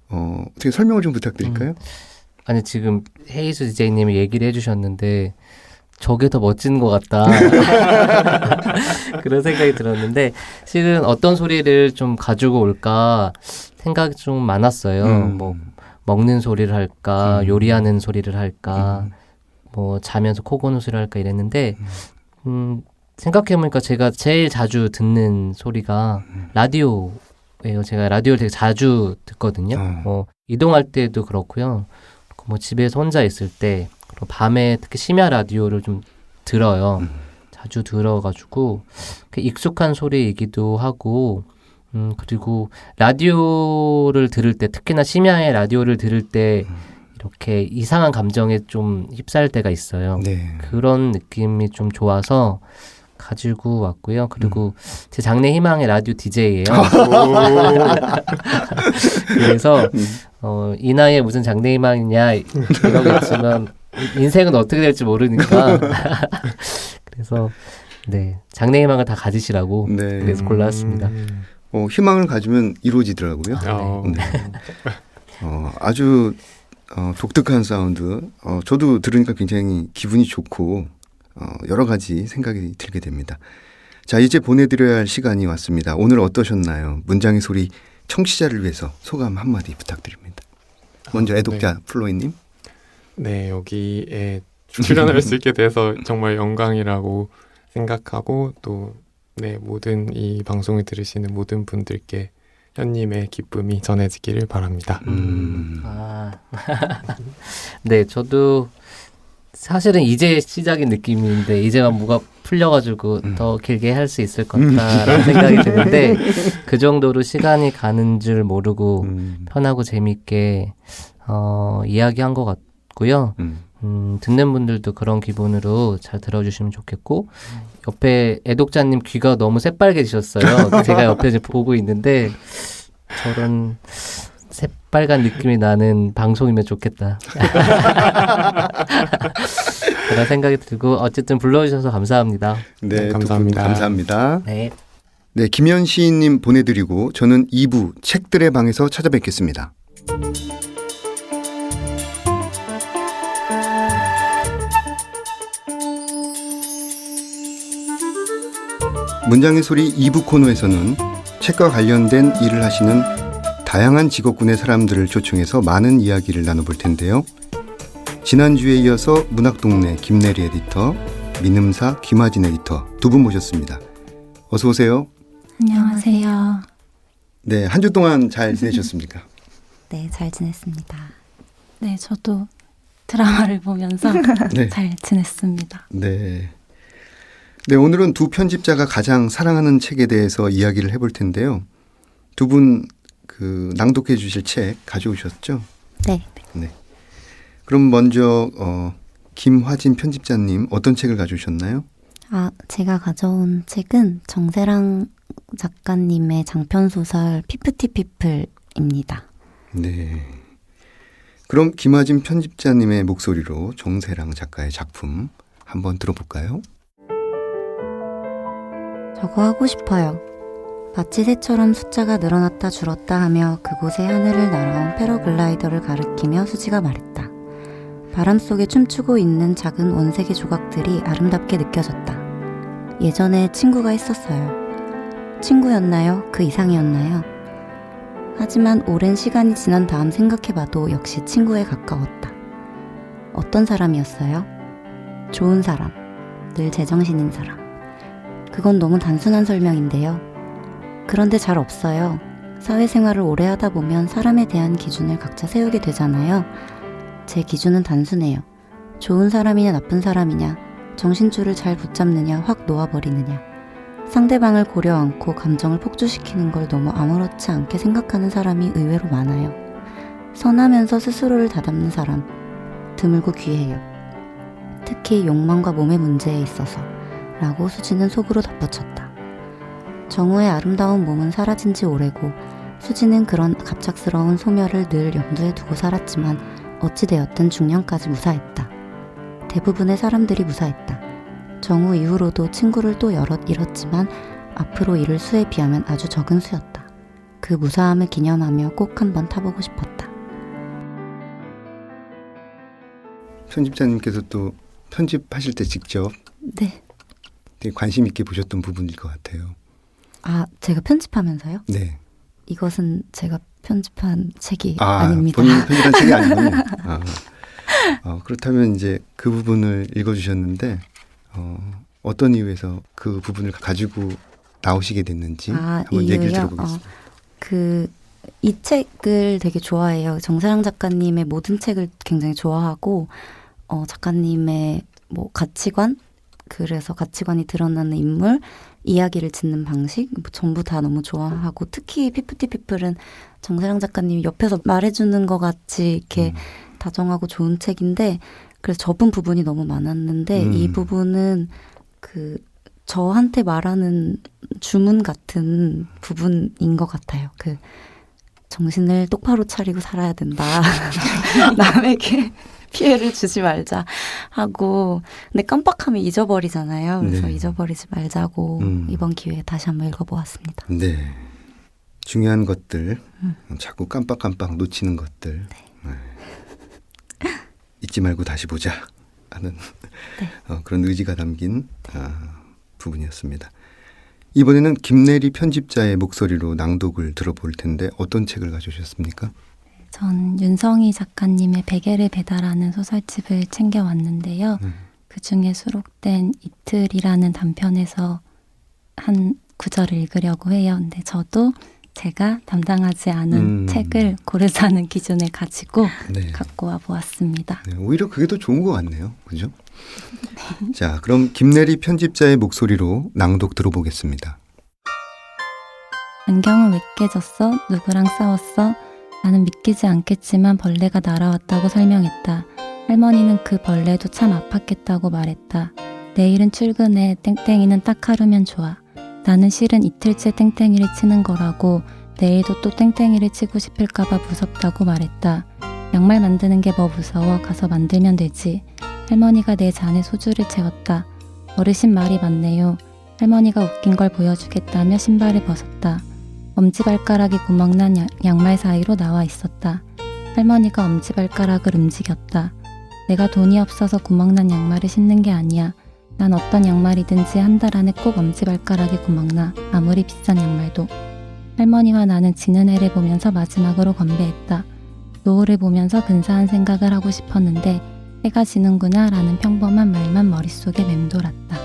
어떻게 설명을 좀 부탁드릴까요? 아니 지금 헤이수 DJ님이 얘기를 해주셨는데 저게 더 멋진 것 같다 그런 생각이 들었는데 실은 어떤 소리를 좀 가지고 올까 생각이 좀 많았어요. 뭐 먹는 소리를 할까 요리하는 소리를 할까 뭐 자면서 코 고는 소리를 할까 이랬는데 생각해보니까 제가 제일 자주 듣는 소리가 라디오예요. 제가 라디오를 되게 자주 듣거든요. 뭐 이동할 때도 그렇고요. 뭐 집에서 혼자 있을 때 그리고 밤에 특히 심야 라디오를 좀 들어요. 자주 들어가지고 익숙한 소리이기도 하고 그리고 라디오를 들을 때 특히나 심야에 라디오를 들을 때 이렇게 이상한 감정에 좀 휩싸일 때가 있어요. 그런 느낌이 좀 좋아서 가지고 왔고요. 그리고 제 장래 희망의 라디오 DJ예요. 그래서 이 나이에 무슨 장래 희망이냐 이러겠지만 인생은 어떻게 될지 모르니까 그래서 장래 희망을 다 가지시라고 그래서 골랐습니다. 희망을 가지면 이루어지더라고요. 아주 독특한 사운드. 저도 들으니까 굉장히 기분이 좋고 여러 가지 생각이 들게 됩니다. 자, 이제 보내드려야 할 시간이 왔습니다. 오늘 어떠셨나요? 문장의 소리 청취자를 위해서 소감 한마디 부탁드립니다. 먼저 애독자 플로이님. 네, 여기에 출연할 수 있게 돼서 정말 영광이라고 생각하고 또 모든 이 방송을 들으시는 모든 분들께 현님의 기쁨이 전해지기를 바랍니다. 아, 네, 저도 사실은 이제 시작인 느낌인데 이제만 뭐가 풀려가지고 더 길게 할 수 있을 것 같다라는 생각이 드는데 그 정도로 시간이 가는 줄 모르고 편하고 재밌게 이야기한 것 같고요. 듣는 분들도 그런 기분으로 잘 들어주시면 좋겠고 옆에 애독자님 귀가 너무 새빨개지셨어요. 제가 옆에 이제 보고 있는데 저런 새빨간 느낌이 나는 방송이면 좋겠다. 그런 생각이 들고 어쨌든 불러주셔서 감사합니다. 네, 감사합니다. 감사합니다. 네. 네, 김현 시인님 보내드리고 저는 2부 책들의 방에서 찾아뵙겠습니다. 문장의 소리 2부 코너에서는 책과 관련된 일을 하시는 다양한 직업군의 사람들을 초청해서 많은 이야기를 나눠볼 텐데요. 지난주에 이어서 문학동네 김내리 에디터, 민음사 김하진 에디터 두 분 모셨습니다. 어서 오세요. 안녕하세요. 네, 한 주 동안 잘 지내셨습니까? 네, 잘 지냈습니다. 네, 저도 드라마를 보면서 네. 잘 지냈습니다. 네. 네, 오늘은 두 편집자가 가장 사랑하는 책에 대해서 이야기를 해볼 텐데요. 두 분 낭독해 주실 책 가져오셨죠? 네. 네. 그럼 먼저 김화진 편집자님 어떤 책을 가져오셨나요? 제가 가져온 책은 정세랑 작가님의 장편소설 피프티피플입니다. 네. 그럼 김화진 편집자님의 목소리로 정세랑 작가의 작품 한번 들어볼까요? 저거 하고 싶어요. 마치 새처럼 숫자가 늘어났다 줄었다 하며 그곳에 하늘을 날아온 패러글라이더를 가리키며 수지가 말했다. 바람 속에 춤추고 있는 작은 원색의 조각들이 아름답게 느껴졌다. 예전에 친구가 있었어요. 친구였나요? 그 이상이었나요? 하지만 오랜 시간이 지난 다음 생각해봐도 역시 친구에 가까웠다. 어떤 사람이었어요? 좋은 사람, 늘 제정신인 사람. 그건 너무 단순한 설명인데요. 그런데 잘 없어요. 사회생활을 오래 하다 보면 사람에 대한 기준을 각자 세우게 되잖아요. 제 기준은 단순해요. 좋은 사람이냐 나쁜 사람이냐, 정신줄을 잘 붙잡느냐 확 놓아버리느냐. 상대방을 고려 않고 감정을 폭주시키는 걸 너무 아무렇지 않게 생각하는 사람이 의외로 많아요. 선하면서 스스로를 다잡는 사람, 드물고 귀해요. 특히 욕망과 몸의 문제에 있어서 라고 수지는 속으로 덧붙였다. 정우의 아름다운 몸은 사라진 지 오래고 수지는 그런 갑작스러운 소멸을 늘 염두에 두고 살았지만 어찌되었든 중년까지 무사했다. 대부분의 사람들이 무사했다. 정우 이후로도 친구를 또 여럿 잃었지만 앞으로 잃을 수에 비하면 아주 적은 수였다. 그 무사함을 기념하며 꼭 한번 타보고 싶었다. 편집자님께서 또 편집하실 때 직접 네. 되게 관심 있게 보셨던 부분일 것 같아요. 제가 편집하면서요? 네. 이것은 제가 편집한 책이 아닙니다. 본인이 편집한 책이 아니군요. 그렇다면 이제 그 부분을 읽어주셨는데 어떤 이유에서 그 부분을 가지고 나오시게 됐는지 한번 얘기를 들어보겠습니다. 이 책을 되게 좋아해요. 정세랑 작가님의 모든 책을 굉장히 좋아하고 작가님의 뭐 가치관, 그래서 가치관이 드러나는 인물, 이야기를 짓는 방식 전부 다 너무 좋아하고 특히 피프티피플은 정세랑 작가님이 옆에서 말해주는 것 같이 이렇게 다정하고 좋은 책인데 그래서 접은 부분이 너무 많았는데 이 부분은 저한테 말하는 주문 같은 부분인 것 같아요. 정신을 똑바로 차리고 살아야 된다. 남에게 피해를 주지 말자 하고 근데 깜빡하면 잊어버리잖아요. 그래서 네. 잊어버리지 말자고 이번 기회에 다시 한번 읽어보았습니다. 네. 중요한 것들, 자꾸 깜빡깜빡 놓치는 것들 잊지 말고 다시 보자 하는 그런 의지가 담긴 부분이었습니다. 이번에는 김내리 편집자의 목소리로 낭독을 들어볼 텐데 어떤 책을 가져오셨습니까? 전 윤성희 작가님의 베개를 배달하는 소설집을 챙겨왔는데요. 그중에 수록된 이틀이라는 단편에서 한 구절을 읽으려고 해요. 근데 저도 제가 담당하지 않은 책을 고르자는 기준을 가지고 네. 갖고 와 보았습니다. 네, 오히려 그게 더 좋은 것 같네요. 그죠? 자, 그럼 김내리 편집자의 목소리로 낭독 들어보겠습니다. 안경은 왜 깨졌어? 누구랑 싸웠어? 나는 믿기지 않겠지만 벌레가 날아왔다고 설명했다. 할머니는 그 벌레도 참 아팠겠다고 말했다. 내일은 출근해. 땡땡이는 딱 하루면 좋아. 나는 실은 이틀째 땡땡이를 치는 거라고 내일도 또 땡땡이를 치고 싶을까봐 무섭다고 말했다. 양말 만드는 게 뭐 무서워. 가서 만들면 되지. 할머니가 내 잔에 소주를 채웠다. 어르신 말이 맞네요. 할머니가 웃긴 걸 보여주겠다며 신발을 벗었다. 엄지발가락이 구멍난 양말 사이로 나와 있었다. 할머니가 엄지발가락을 움직였다. 내가 돈이 없어서 구멍난 양말을 신는 게 아니야. 난 어떤 양말이든지 한 달 안에 꼭 엄지발가락이 구멍나. 아무리 비싼 양말도. 할머니와 나는 지는 해를 보면서 마지막으로 건배했다. 노을을 보면서 근사한 생각을 하고 싶었는데 해가 지는구나 라는 평범한 말만 머릿속에 맴돌았다.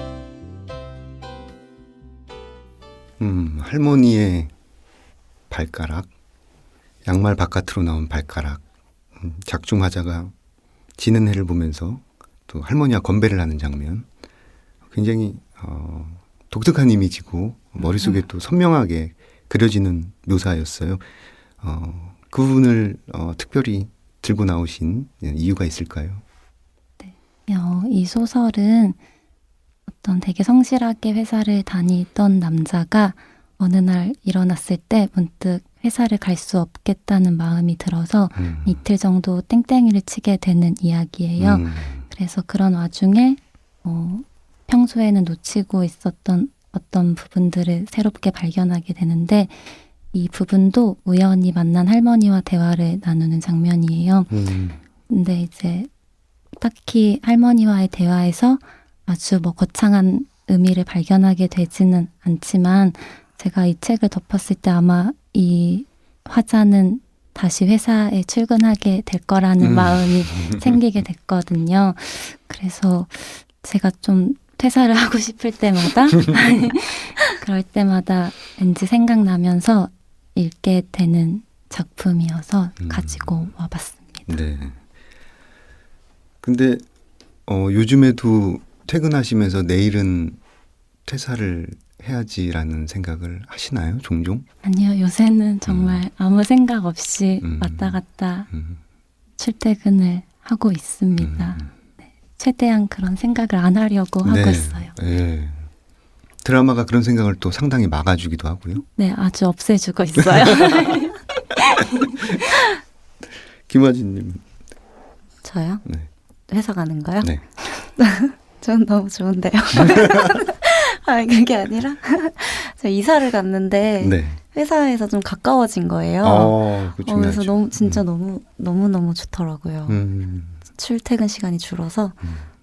할머니의 발가락, 양말 바깥으로 나온 발가락, 작중하자가 지는 해를 보면서 또 할머니와 건배를 하는 장면, 굉장히 독특한 이미지고 머릿속에 또 선명하게 그려지는 묘사였어요. 그 부분을 특별히 들고 나오신 이유가 있을까요? 네. 이 소설은 어떤 되게 성실하게 회사를 다니던 남자가 어느 날 일어났을 때 문득 회사를 갈 수 없겠다는 마음이 들어서 이틀 정도 땡땡이를 치게 되는 이야기예요. 그래서 그런 와중에 평소에는 놓치고 있었던 어떤 부분들을 새롭게 발견하게 되는데 이 부분도 우연히 만난 할머니와 대화를 나누는 장면이에요. 근데 이제 딱히 할머니와의 대화에서 아주 거창한 의미를 발견하게 되지는 않지만 제가 이 책을 덮었을 때 아마 이 화자는 다시 회사에 출근하게 될 거라는 마음이 생기게 됐거든요. 그래서 제가 좀 퇴사를 하고 싶을 때마다 그럴 때마다 왠지 생각나면서 읽게 되는 작품이어서 가지고 와봤습니다. 네. 근데 요즘에도 퇴근하시면서 내일은 퇴사를 해야지라는 생각을 하시나요? 종종? 아니요. 요새는 정말 아무 생각 없이 왔다 갔다 출퇴근을 하고 있습니다. 네. 최대한 그런 생각을 안 하려고 하고 있어요. 네. 드라마가 그런 생각을 또 상당히 막아주기도 하고요. 네. 아주 없애주고 있어요. 김화진님. 저요? 네. 회사 가는 거요? 네. 전 너무 좋은데요. 아니 그게 아니라 저 이사를 갔는데 네. 회사에서 좀 가까워진 거예요. 그거 중요하죠. 그래서 진짜 너무 좋더라고요. 출퇴근 시간이 줄어서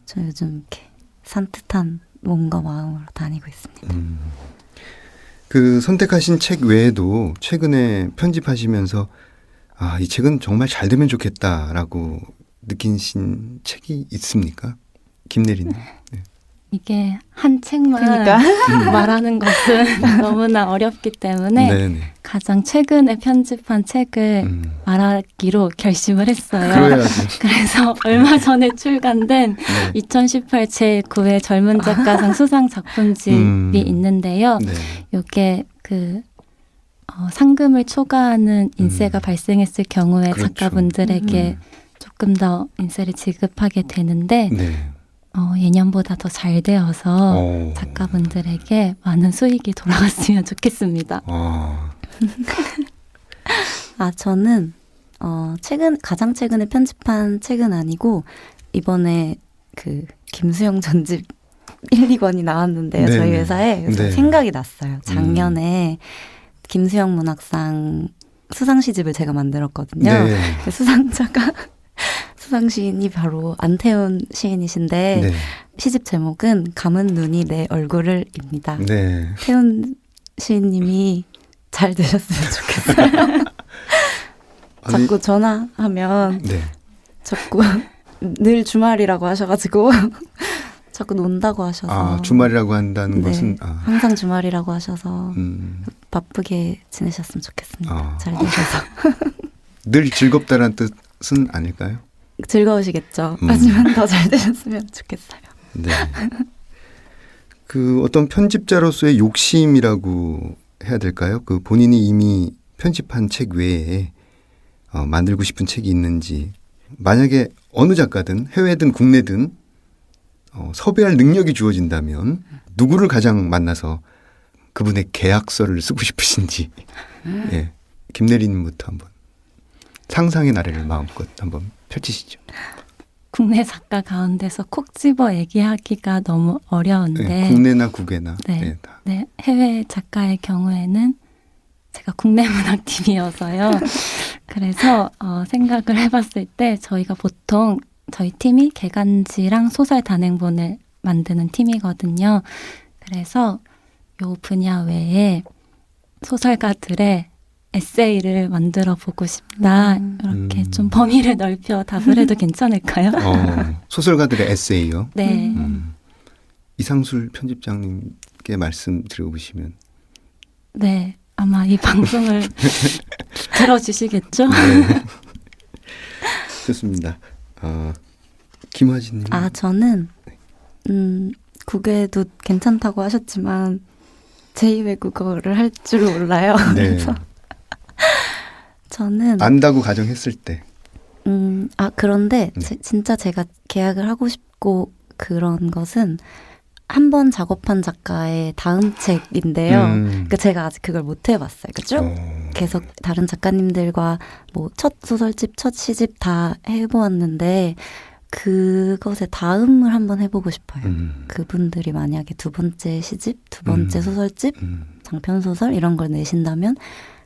저 요즘 이렇게 산뜻한 몸과 마음으로 다니고 있습니다. 그 선택하신 책 외에도 최근에 편집하시면서 이 책은 정말 잘 되면 좋겠다라고 느끼신 책이 있습니까? 김내리님. 네. 이게 한 책만 그러니까. 말하는 것은 너무나 어렵기 때문에 네네. 가장 최근에 편집한 책을 말하기로 결심을 했어요. 그래야죠. 그래서 얼마 전에 출간된 2018 제9회 젊은 작가상 수상 작품집이 있는데요. 네. 이게 상금을 초과하는 인세가 발생했을 경우에 그렇죠. 작가분들에게 조금 더 인세를 지급하게 되는데 네. 예년보다 더 잘 되어서 작가분들에게 많은 수익이 돌아갔으면 좋겠습니다. 저는 가장 최근에 편집한 책은 아니고 이번에 그 김수영 전집 1, 2권이 나왔는데요. 네네. 저희 회사에. 그래서 네. 생각이 났어요. 작년에 김수영 문학상 수상시집을 제가 만들었거든요. 네. 그 수상자가 수상 시인이 바로 안태훈 시인이신데 네. 시집 제목은 감은 눈이 내 얼굴을입니다. 네. 태훈 시인님이 잘 되셨으면 좋겠어요. 자꾸 전화하면 네. 자꾸 늘 주말이라고 하셔가지고 자꾸 논다고 하셔서 주말이라고 한다는 네, 것은 항상 주말이라고 하셔서 바쁘게 지내셨으면 좋겠습니다. 아. 잘 되셔서. 늘 즐겁다란 뜻은 아닐까요? 즐거우시겠죠. 하지만 더 잘 되셨으면 좋겠어요. 네. 그 어떤 편집자로서의 욕심이라고 해야 될까요? 그 본인이 이미 편집한 책 외에 만들고 싶은 책이 있는지, 만약에 어느 작가든 해외든 국내든 섭외할 능력이 주어진다면 누구를 가장 만나서 그분의 계약서를 쓰고 싶으신지. 예. 김내리님부터 한번 상상의 나래를 마음껏 한번 펼치시죠. 국내 작가 가운데서 콕 집어 얘기하기가 너무 어려운데 네, 국내나 국외나. 네. 네, 다. 네, 해외 작가의 경우에는 제가 국내 문학팀이어서요. 그래서 생각을 해봤을 때 저희가 보통 저희 팀이 개간지랑 소설 단행본을 만드는 팀이거든요. 그래서 요 분야 외에 소설가들의 에세이를 만들어 보고 싶다. 이렇게 좀 범위를 넓혀 답을 해도 괜찮을까요? 소설가들의 에세이요. 네. 이상술 편집장님께 말씀 드려보시면. 네. 아마 이 방송을 들어주시겠죠? 네. 좋습니다. 김화진님. 저는 국외도 괜찮다고 하셨지만 제2 외국어를 할 줄 몰라요. 네. 그래서 저는 안다고 가정했을 때. 그런데 진짜 제가 계약을 하고 싶고 그런 것은 한 번 작업한 작가의 다음 책인데요. 그러니까 제가 아직 그걸 못 해봤어요. 쭉 계속 다른 작가님들과 뭐 첫 소설집, 첫 시집 다 해보았는데 그것의 다음을 한번 해보고 싶어요. 그분들이 만약에 두 번째 시집, 두 번째 소설집, 장편 소설 이런 걸 내신다면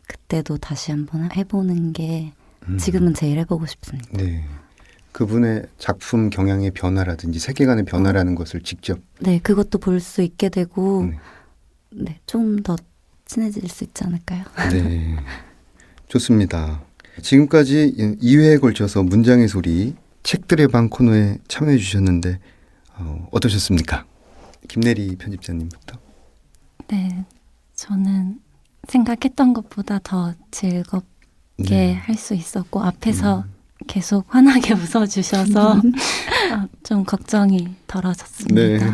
그때도 다시 한번 해보는 게 지금은 제일 해보고 싶습니다. 네. 그분의 작품 경향의 변화라든지 세계관의 변화라는 것을 직접. 네, 그것도 볼 수 있게 되고, 네, 좀 더 친해질 수 있지 않을까요? 네. 좋습니다. 지금까지 2회에 걸쳐서 문장의 소리, 책들의 방 코너에 참여해 주셨는데, 어떠셨습니까? 김내리 편집자님부터. 네. 저는 생각했던 것보다 더 즐겁게 할 수 있었고, 앞에서 계속 환하게 웃어주셔서 좀 걱정이 덜어졌습니다. 네.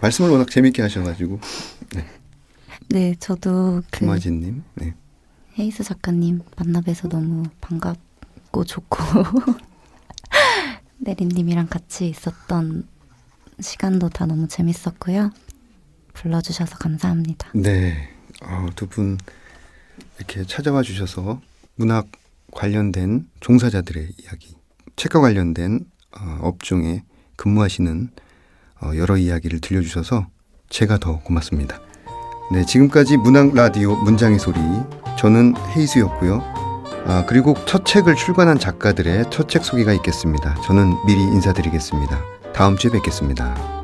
말씀을 워낙 재밌게 하셔가지고. 네. 네, 저도 김화진님. 네. 헤이스 작가님 만나 뵈서 너무 반갑고 좋고 내리님이랑 같이 있었던 시간도 다 너무 재밌었고요. 불러주셔서 감사합니다. 네. 두 분 이렇게 찾아와 주셔서 문학 관련된 종사자들의 이야기, 책과 관련된 업종에 근무하시는 여러 이야기를 들려주셔서 제가 더 고맙습니다. 네, 지금까지 문학 라디오 문장의 소리, 저는 헤이수였고요. 그리고 첫 책을 출간한 작가들의 첫 책 소개가 있겠습니다. 저는 미리 인사드리겠습니다. 다음 주에 뵙겠습니다.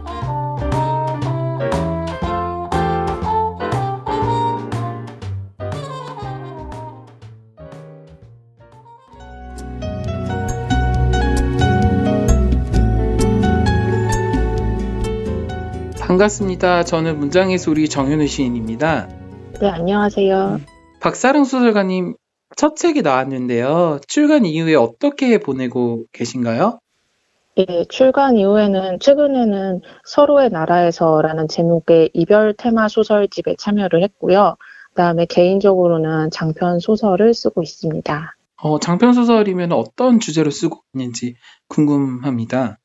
반갑습니다. 저는 문장의 소리 정현우 시인입니다. 네, 안녕하세요. 박사랑 소설가님 첫 책이 나왔는데요. 출간 이후에 어떻게 보내고 계신가요? 예, 출간 이후에는 최근에는 서로의 나라에서라는 제목의 이별 테마 소설집에 참여를 했고요. 그다음에 개인적으로는 장편 소설을 쓰고 있습니다. 장편 소설이면 어떤 주제로 쓰고 있는지 궁금합니다.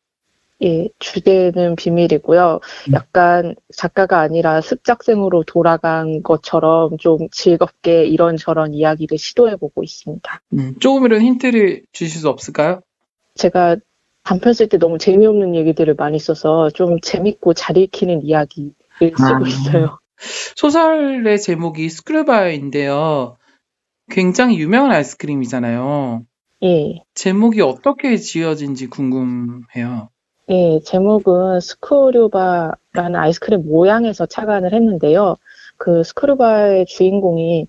예, 주제는 비밀이고요. 약간 작가가 아니라 습작생으로 돌아간 것처럼 좀 즐겁게 이런저런 이야기를 시도해보고 있습니다. 조금이라도 힌트를 주실 수 없을까요? 제가 단편 쓸 때 너무 재미없는 얘기들을 많이 써서 좀 재밌고 잘 읽히는 이야기를 쓰고 있어요. 소설의 제목이 스크류바인데요. 굉장히 유명한 아이스크림이잖아요. 예. 제목이 어떻게 지어진지 궁금해요. 예, 제목은 스크류바라는 아이스크림 모양에서 착안을 했는데요. 그 스크류바의 주인공이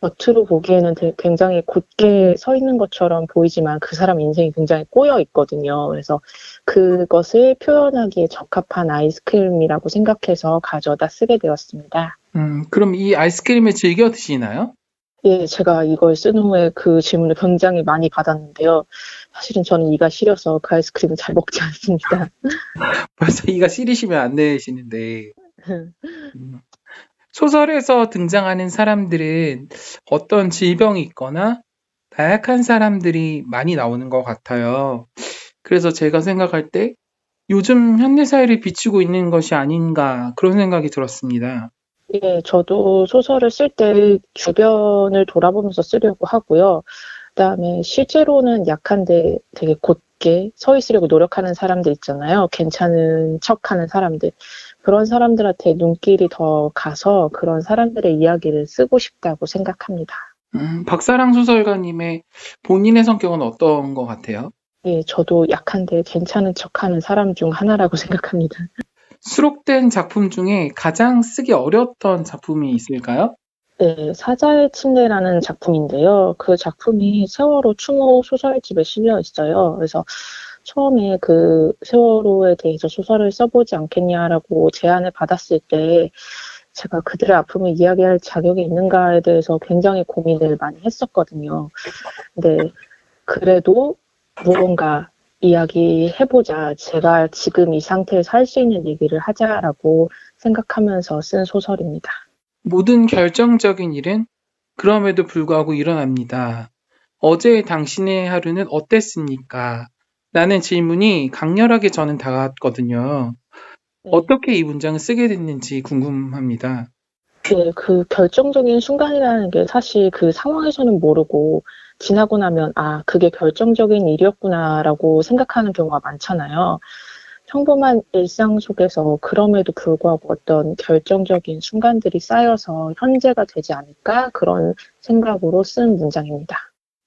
겉으로 보기에는 굉장히 곧게 서 있는 것처럼 보이지만 그 사람 인생이 굉장히 꼬여 있거든요. 그래서 그것을 표현하기에 적합한 아이스크림이라고 생각해서 가져다 쓰게 되었습니다. 그럼 이 아이스크림을 즐겨 드시나요? 예, 제가 이걸 쓴 후에 그 질문을 굉장히 많이 받았는데요. 사실은 저는 이가 시려서 그 아이스크림을 잘 먹지 않습니다. 벌써 이가 시리시면 안 되시는데. 소설에서 등장하는 사람들은 어떤 질병이 있거나 나약한 사람들이 많이 나오는 것 같아요. 그래서 제가 생각할 때 요즘 현대사회를 비추고 있는 것이 아닌가 그런 생각이 들었습니다. 예, 저도 소설을 쓸 때 주변을 돌아보면서 쓰려고 하고요. 그다음에 실제로는 약한데 되게 곧게 서 있으려고 노력하는 사람들 있잖아요. 괜찮은 척하는 사람들. 그런 사람들한테 눈길이 더 가서 그런 사람들의 이야기를 쓰고 싶다고 생각합니다. 박사랑 소설가님의 본인의 성격은 어떤 것 같아요? 예, 저도 약한데 괜찮은 척하는 사람 중 하나라고 생각합니다. 수록된 작품 중에 가장 쓰기 어려웠던 작품이 있을까요? 네, 사자의 침대라는 작품인데요. 그 작품이 세월호 추모 소설집에 실려 있어요. 그래서 처음에 그 세월호에 대해서 소설을 써보지 않겠냐라고 제안을 받았을 때 제가 그들의 아픔을 이야기할 자격이 있는가에 대해서 굉장히 고민을 많이 했었거든요. 근데 그래도 무언가 이야기해보자. 제가 지금 이 상태에서 할 수 있는 얘기를 하자라고 생각하면서 쓴 소설입니다. 모든 결정적인 일은 그럼에도 불구하고 일어납니다. 어제 당신의 하루는 어땠습니까? 라는 질문이 강렬하게 저는 다가왔거든요. 어떻게 이 문장을 쓰게 됐는지 궁금합니다. 네, 그 결정적인 순간이라는 게 사실 그 상황에서는 모르고 지나고 나면 아, 그게 결정적인 일이었구나라고 생각하는 경우가 많잖아요. 평범한 일상 속에서 그럼에도 불구하고 어떤 결정적인 순간들이 쌓여서 현재가 되지 않을까 그런 생각으로 쓴 문장입니다.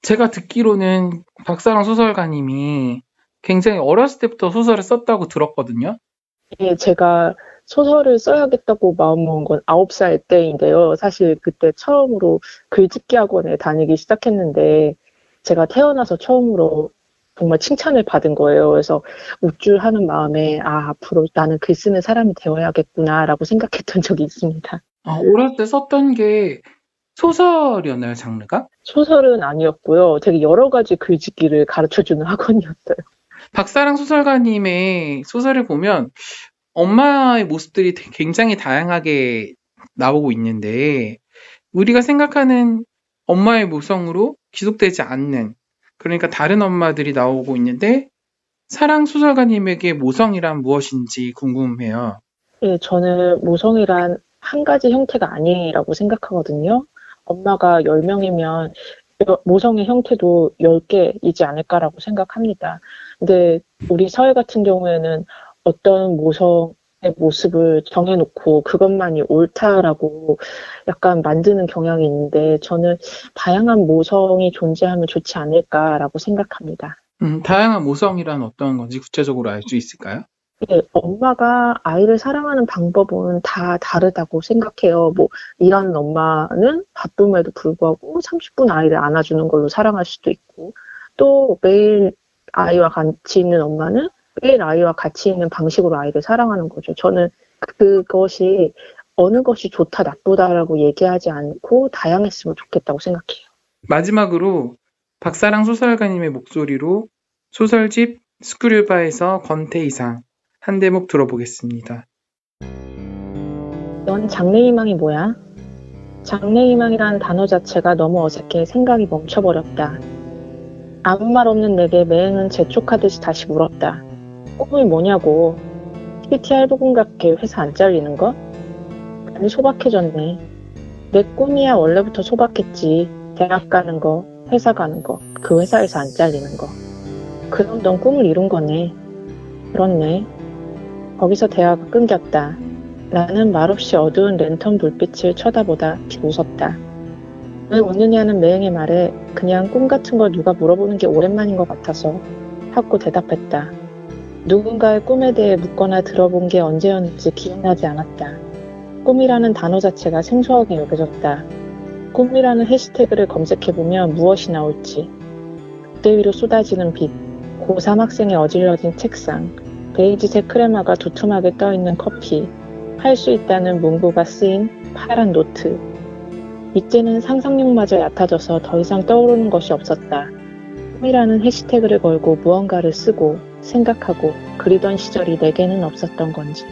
제가 듣기로는 박사랑 소설가님이 굉장히 어렸을 때부터 소설을 썼다고 들었거든요. 예, 제가 소설을 써야겠다고 마음먹은 건 9살 때인데요. 사실 그때 처음으로 글짓기 학원에 다니기 시작했는데 제가 태어나서 처음으로 정말 칭찬을 받은 거예요. 그래서 우쭐하는 마음에 아, 앞으로 나는 글 쓰는 사람이 되어야겠구나라고 생각했던 적이 있습니다. 어렸을 때 썼던 게 소설이었나요, 장르가? 소설은 아니었고요. 되게 여러 가지 글짓기를 가르쳐주는 학원이었어요. 박사랑 소설가님의 소설을 보면 엄마의 모습들이 굉장히 다양하게 나오고 있는데 우리가 생각하는 엄마의 모성으로 기록되지 않는 그러니까 다른 엄마들이 나오고 있는데 사랑 소설가님에게 모성이란 무엇인지 궁금해요. 예, 저는 모성이란 한 가지 형태가 아니라고 생각하거든요. 엄마가 10명이면 모성의 형태도 10개이지 않을까라고 생각합니다. 근데 우리 사회 같은 경우에는 어떤 모성의 모습을 정해놓고 그것만이 옳다라고 약간 만드는 경향이 있는데 저는 다양한 모성이 존재하면 좋지 않을까라고 생각합니다. 다양한 모성이란 어떤 건지 구체적으로 알 수 있을까요? 네, 엄마가 아이를 사랑하는 방법은 다 다르다고 생각해요. 뭐, 일하는 엄마는 바쁨에도 불구하고 30분 아이를 안아주는 걸로 사랑할 수도 있고, 또 매일 아이와 같이 있는 엄마는 매일 아이와 같이 있는 방식으로 아이를 사랑하는 거죠. 저는 그것이 어느 것이 좋다, 나쁘다라고 얘기하지 않고 다양했으면 좋겠다고 생각해요. 마지막으로 박사랑 소설가님의 목소리로 소설집 스크류바에서 권태이상 한 대목 들어보겠습니다. 넌 장래희망이 뭐야? 장래희망이란 단어 자체가 너무 어색해 생각이 멈춰버렸다. 아무 말 없는 내게 매행은 재촉하듯이 다시 물었다. 꿈이 뭐냐고. PT 할부금 갚게 회사 안 잘리는 거? 많이 소박해졌네. 내 꿈이야 원래부터 소박했지. 대학 가는 거, 회사 가는 거, 그 회사에서 안 잘리는 거. 그럼 넌 꿈을 이룬 거네. 그렇네. 거기서 대화가 끊겼다. 나는 말없이 어두운 랜턴 불빛을 쳐다보다 웃었다. 왜 웃느냐는 매행의 말에 그냥 꿈 같은 걸 누가 물어보는 게 오랜만인 것 같아서 하고 대답했다. 누군가의 꿈에 대해 묻거나 들어본 게 언제였는지 기억나지 않았다. 꿈이라는 단어 자체가 생소하게 여겨졌다. 꿈이라는 해시태그를 검색해보면 무엇이 나올지. 그대 위로 쏟아지는 빛, 고3 학생의 어질러진 책상, 베이지색 크레마가 두툼하게 떠있는 커피, 할 수 있다는 문구가 쓰인 파란 노트. 이제는 상상력마저 얕아져서 더 이상 떠오르는 것이 없었다. 꿈이라는 해시태그를 걸고 무언가를 쓰고 생각하고 그리던 시절이 내게는 없었던 건지.